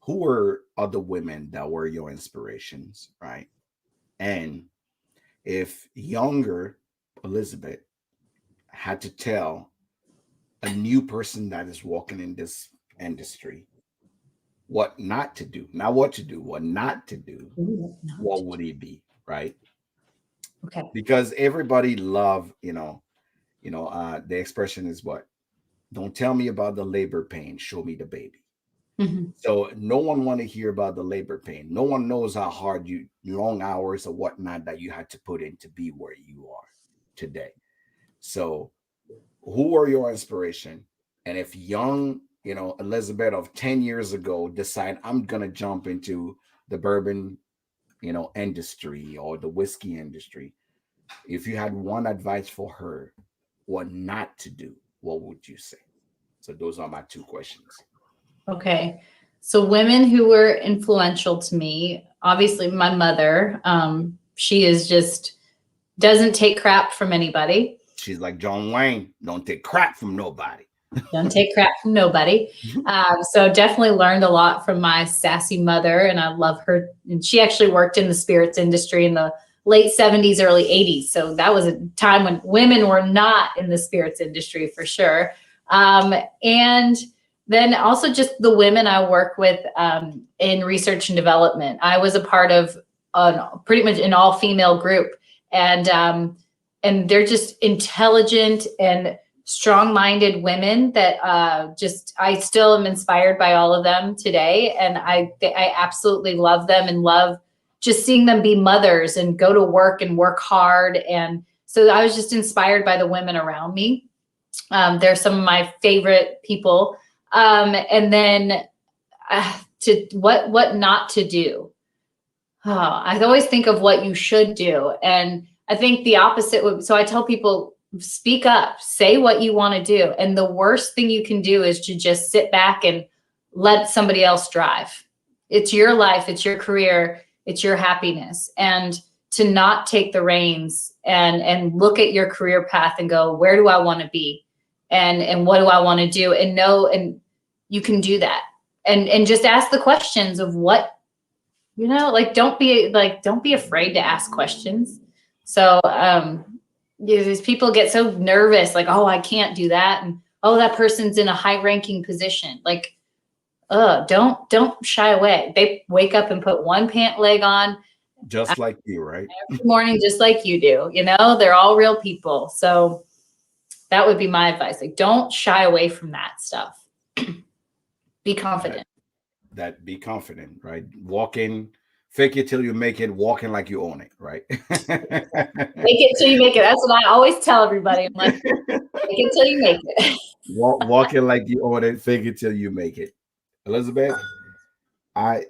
Who were other women that were your inspirations, right? And if younger Elizabeth had to tell a new person that is walking in this industry what not to do, not what to do, what not to do, what would it be, right? Okay. Because everybody love, the expression is what? Don't tell me about the labor pain, show me the baby. So no one want to hear about the labor pain. No one knows how hard long hours or whatnot that you had to put in to be where you are today. So who are your inspiration? And if young, Elizabeth of 10 years ago decide I'm going to jump into the bourbon, industry or the whiskey industry, if you had one advice for her, what not to do, what would you say? So those are my two questions. Okay. So women who were influential to me, obviously my mother, she is just doesn't take crap from anybody. She's like John Wayne, don't take crap from nobody. Don't take crap from nobody. So definitely learned a lot from my sassy mother, and I love her. And she actually worked in the spirits industry in the late 70s, early 80s. So that was a time when women were not in the spirits industry for sure. And then also just the women I work with in research and development. I was a part of pretty much an all-female group, and they're just intelligent and strong-minded women that I still am inspired by all of them today. And I absolutely love them and love just seeing them be mothers and go to work and work hard. And so I was just inspired by the women around me. They're some of my favorite people. And then to what not to do. I always think of what you should do. And I think the opposite. So I tell people, speak up, say what you want to do. And the worst thing you can do is to just sit back and let somebody else drive. It's your life, it's your career, it's your happiness. And to not take the reins and look at your career path and go, where do I want to be? And what do I want to do? And know, and you can do that. And just ask the questions of what, like, don't be afraid to ask questions. So, these people get so nervous, like, oh, I can't do that. And, oh, that person's in a high ranking position. Like, don't shy away. They wake up and put one pant leg on. Just like you, right? Every morning, just like you do, they're all real people. So that would be my advice. Like, don't shy away from that stuff. Be confident. Be confident, right? Walking, fake it till you make it, walking like you own it, right? Make it till you make it. That's what I always tell everybody. I'm like, make it till you make it. Walking like you own it, fake it till you make it. Elizabeth, I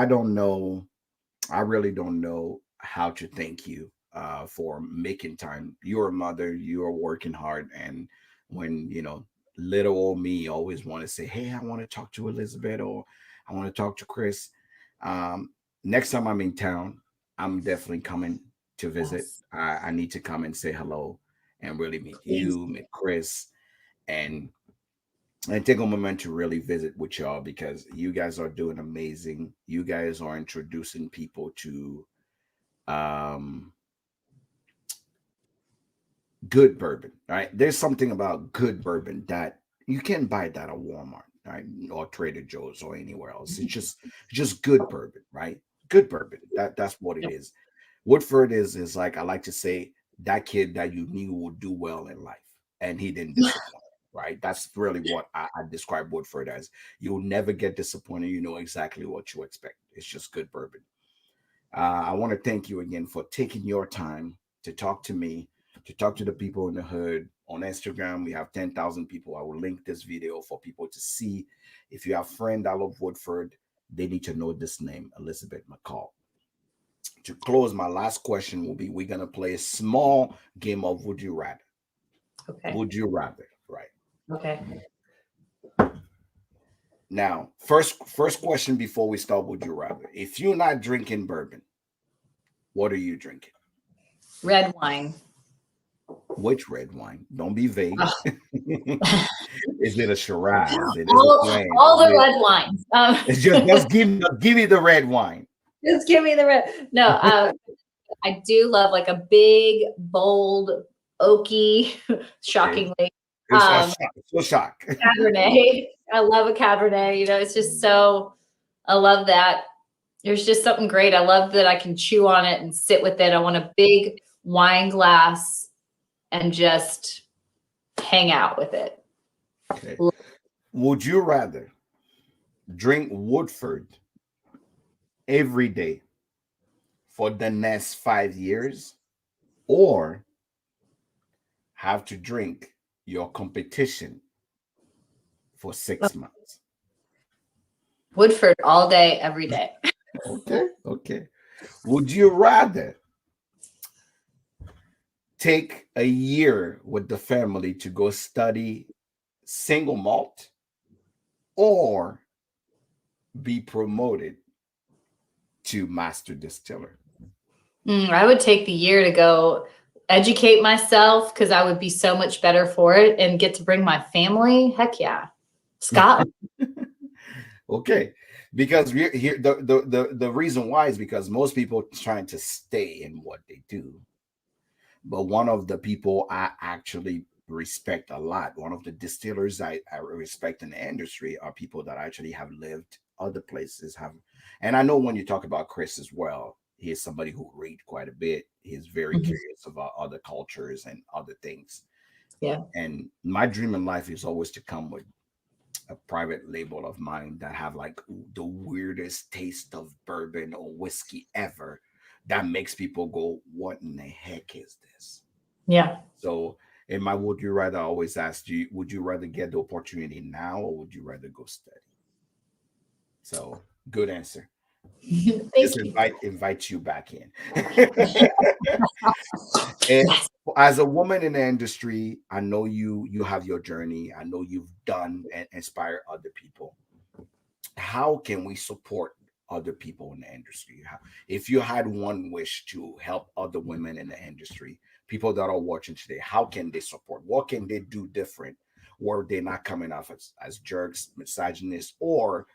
don't know. I really don't know how to thank you for making time. You're a mother, you're working hard. And when, little old me always want to say, hey, I want to talk to Elizabeth, or I want to talk to Chris. Next time I'm in town, I'm definitely coming to visit. Yes. I need to come and say hello and really meet you, meet Chris, and take a moment to really visit with y'all, because you guys are doing amazing. You guys are introducing people to good bourbon, right? There's something about good bourbon that you can't buy that at Walmart, right? Or Trader Joe's or anywhere else. It's just good bourbon, right? Good bourbon. That's what it is. Woodford is like, I like to say, that kid that you knew would do well in life, and he didn't disappoint. Right? That's really what I describe Woodford as. You'll never get disappointed. You know exactly what you expect. It's just good bourbon. I want to thank you again for taking your time to talk to me, to talk to the people in the hood. On Instagram, we have 10,000 people. I will link this video for people to see. If you have friends that love Woodford, they need to know this name, Elizabeth McCall. To close, my last question will be, we're going to play a small game of Would You Rather. Okay. Would you rather, right? Okay. Now, first question before we start, would you rather? If you're not drinking bourbon, what are you drinking? Red wine. Which red wine? Don't be vague. Is it a Shiraz? All the red wines. Just give me the red wine. Just give me the red. No, I do love like a big, bold, oaky, shockingly. So shock. Cabernet. I love a Cabernet. It's just so, I love that. There's just something great. I love that I can chew on it and sit with it. I want a big wine glass and just hang out with it. Okay. Would you rather drink Woodford every day for the next 5 years, or have to drink your competition for 6 months? Woodford all day, every day. Okay. Would you rather take a year with the family to go study single malt, or be promoted to master distiller? I would take the year to go educate myself, because I would be so much better for it, and get to bring my family. Heck yeah. Scott. Okay. Because we're here, the reason why is because most people trying to stay in what they do. But one of the people I actually respect a lot, one of the distillers I respect in the industry, are people that actually have lived other places. And I know when you talk about Chris as well, he is somebody who read quite a bit. He's very curious about other cultures and other things. Yeah. And my dream in life is always to come with a private label of mine that have like the weirdest taste of bourbon or whiskey ever, that makes people go, what in the heck is this? Yeah. So in my would you rather, I always ask you, would you rather get the opportunity now or would you rather go study? So good answer. Just Thank you. invite you back in. And Yes. as a woman in the industry, I know you have your journey. I know you've done and inspired other people. How can we support other people in the industry? If you had one wish to help other women in the industry, people that are watching today, how can they support? What can they do different where they're not coming off as jerks, misogynists, or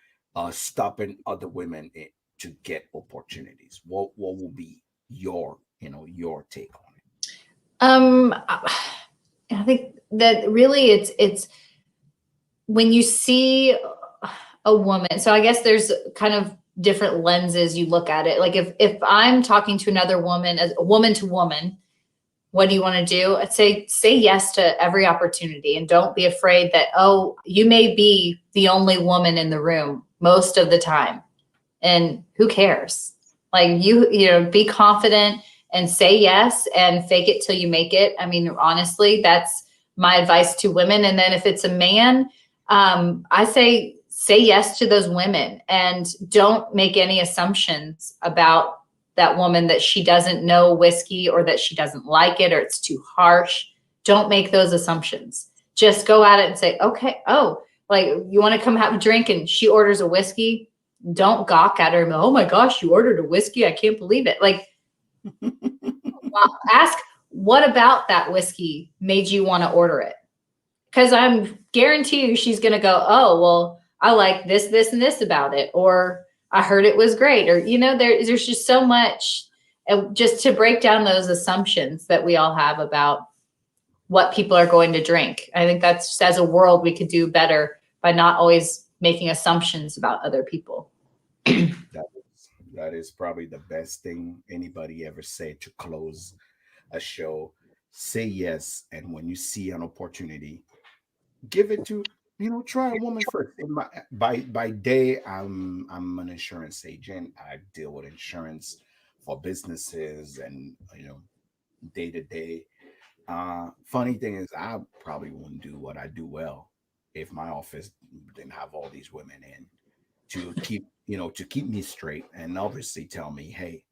stopping other women to get opportunities? What will be your your take on it? I think that really it's when you see a woman. So I guess there's kind of different lenses you look at it. Like if I'm talking to another woman, as a woman to woman, what do you want to do? I'd say yes to every opportunity, and don't be afraid that, oh, you may be the only woman in the room most of the time, and who cares? Like be confident and say yes and fake it till you make it. I mean, honestly, that's my advice to women. And then if it's a man, I say yes to those women, and don't make any assumptions about that woman, that she doesn't know whiskey or that she doesn't like it or it's too harsh. Don't make those assumptions. Just go at it and say, okay, oh, like, you want to come have a drink, and she orders a whiskey. Don't gawk at her. Oh my gosh, you ordered a whiskey. I can't believe it. Like, ask, what about that whiskey made you want to order it? Because I'm guarantee you she's going to go, oh, well, I like this, this, and this about it. Or I heard it was great. Or, there's just so much, just to break down those assumptions that we all have about what people are going to drink. I think that's just, as a world, we could do better by not always making assumptions about other people. That is probably the best thing anybody ever said to close a show. Say yes, and when you see an opportunity, give it to, try a woman first. By day, I'm an insurance agent. I deal with insurance for businesses and day to day. Funny thing is, I probably wouldn't do what I do well if my office didn't have all these women in to keep me straight, and obviously tell me, hey,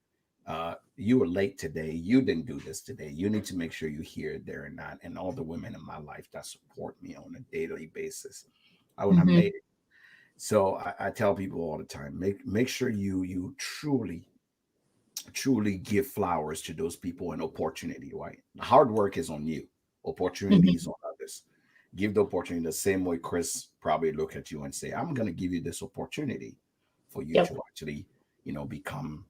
you were late today, you didn't do this today, you need to make sure you here, there, and not. And all the women in my life that support me on a daily basis, I wouldn't have Mhm. made it. So I tell people all the time, make sure you truly give flowers to those people, an opportunity, right? Hard work is on you, opportunities Mhm. on others. Give the opportunity the same way Chris probably look at you and say, I'm going to give you this opportunity for you Yep. to actually become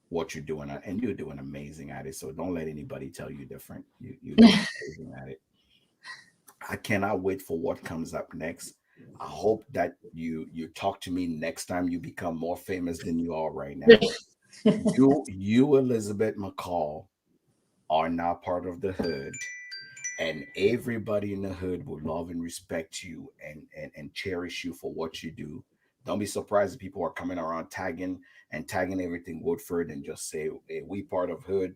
what you're doing, and you're doing amazing at it. So don't let anybody tell you different. You're doing amazing at it. I cannot wait for what comes up next. I hope that you talk to me next time you become more famous than you are right now. You Elizabeth McCall are now part of the hood, and everybody in the hood will love and respect you and cherish you for what you do. Don't be surprised if people are coming around tagging everything Woodford, and just say, hey, we part of hood,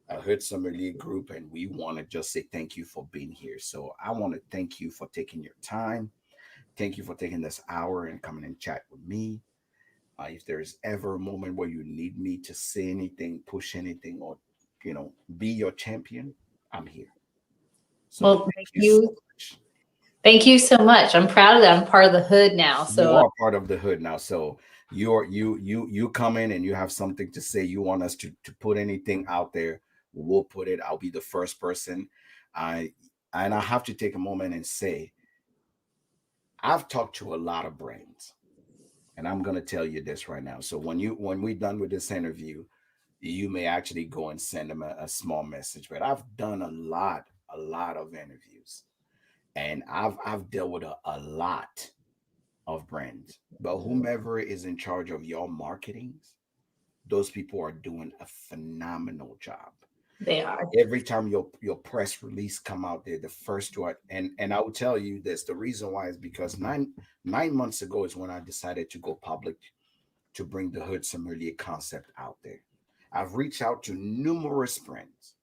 a hood sommelier group, and we want to just say thank you for being here. So I want to thank you for taking your time. Thank you for taking this hour and coming and chat with me. If there's ever a moment where you need me to say anything, push anything, or be your champion, I'm here. So Well, thank you so much. thank you so much. I'm proud of that. I'm part of the hood now. You So are part of the hood now. So you come in and you have something to say. You want us to put anything out there, we'll put it. I'll be the first person. I and I have to take a moment and say, I've talked to a lot of brands, and I'm gonna tell you this right now. So when we're done with this interview, you may actually go and send them a small message. But I've done a lot of interviews, and I've dealt with a lot of brands. But whomever is in charge of your marketing, those people are doing a phenomenal job. They are. Every time your press release come out there, the first one, and I will tell you this, the reason why is because 9 months ago is when I decided to go public to bring the hood sommelier concept out there. I've reached out to numerous friends,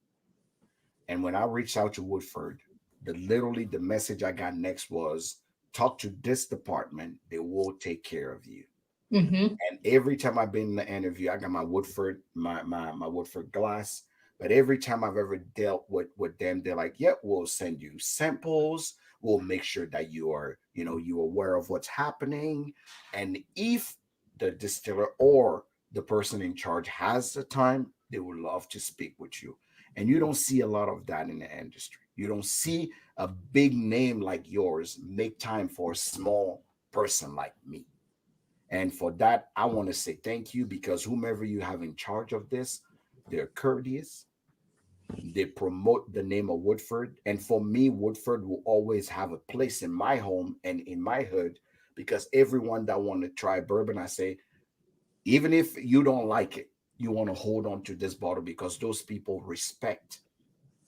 and when I reached out to Woodford, literally the message I got next was, talk to this department, they will take care of you. Mm-hmm. And every time I've been in the interview, I got my Woodford, my Woodford glass. But every time I've ever dealt with them, they're like, "Yep, we'll send you samples. We'll make sure that you're aware of what's happening. And if the distiller or the person in charge has the time, they would love to speak with you." And you don't see a lot of that in the industry. You don't see a big name like yours make time for a small person like me. And for that, I want to say thank you, because whomever you have in charge of this, they're courteous. They promote the name of Woodford. And for me, Woodford will always have a place in my home and in my hood, because everyone that want to try bourbon, I say, even if you don't like it, you want to hold on to this bottle, because those people respect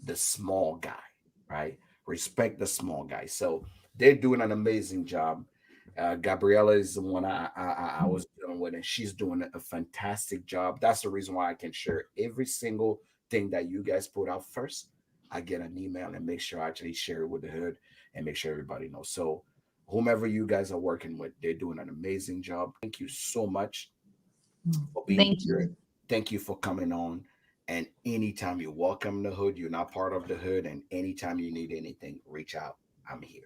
the small guy, right? Respect the small guy. So they're doing an amazing job. Gabriella is the one I was dealing with, and she's doing a fantastic job. That's the reason why I can share every single thing that you guys put out first. I get an email and make sure I actually share it with the hood and make sure everybody knows. So whomever you guys are working with, they're doing an amazing job. Thank you so much for being Thank here. you. Thank you for coming on. And anytime you're welcome to the hood, you're not part of the hood. And anytime you need anything, reach out. I'm here.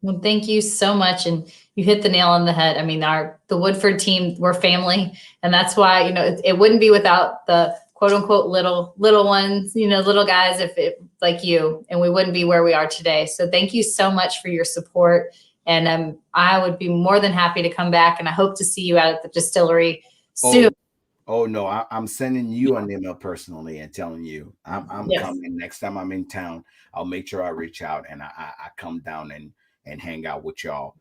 Well, thank you so much. And you hit the nail on the head. I mean, the Woodford team, we're family. And that's why, it wouldn't be without the quote unquote little ones, little guys, if it like you, and we wouldn't be where we are today. So thank you so much for your support. And I would be more than happy to come back, and I hope to see you out at the distillery soon. Oh no, I'm sending you an email personally and telling you I'm Yes. coming next time I'm in town. I'll make sure I reach out and I come down and hang out with y'all.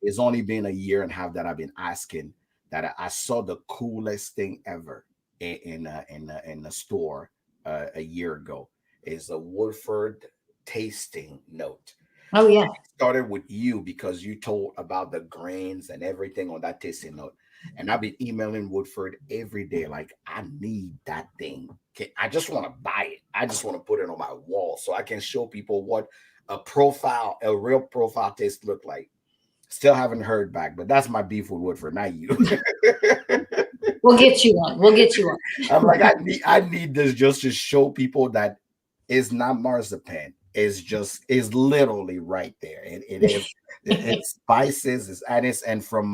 It's only been a year and a half that I've been asking, that I saw the coolest thing ever in the store a year ago, is a Woodford tasting note. Oh yeah. It started with you because you told about the grains and everything on that tasting note. And I've been emailing Woodford every day, like, I need that thing. I just want to buy it. I just want to put it on my wall so I can show people what a real profile taste look like. Still haven't heard back, but that's my beef with Woodford, not you. We'll get you one. I'm like, I need this just to show people that it's not marzipan. It's literally right there. It is. It's spices, and from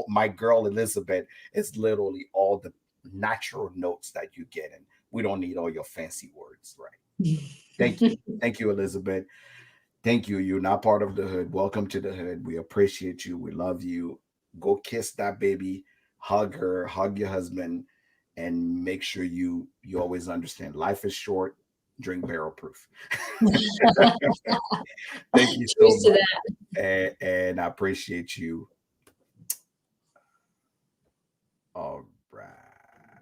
my girl Elizabeth, it's literally all the natural notes that you get, and we don't need all your fancy words, right? Thank you, Elizabeth. Thank you. You're not part of the hood. Welcome to the hood. We appreciate you. We love you. Go kiss that baby, hug her, hug your husband, and make sure you always understand life is short. Drink barrel proof. Thank you so much. And I appreciate you.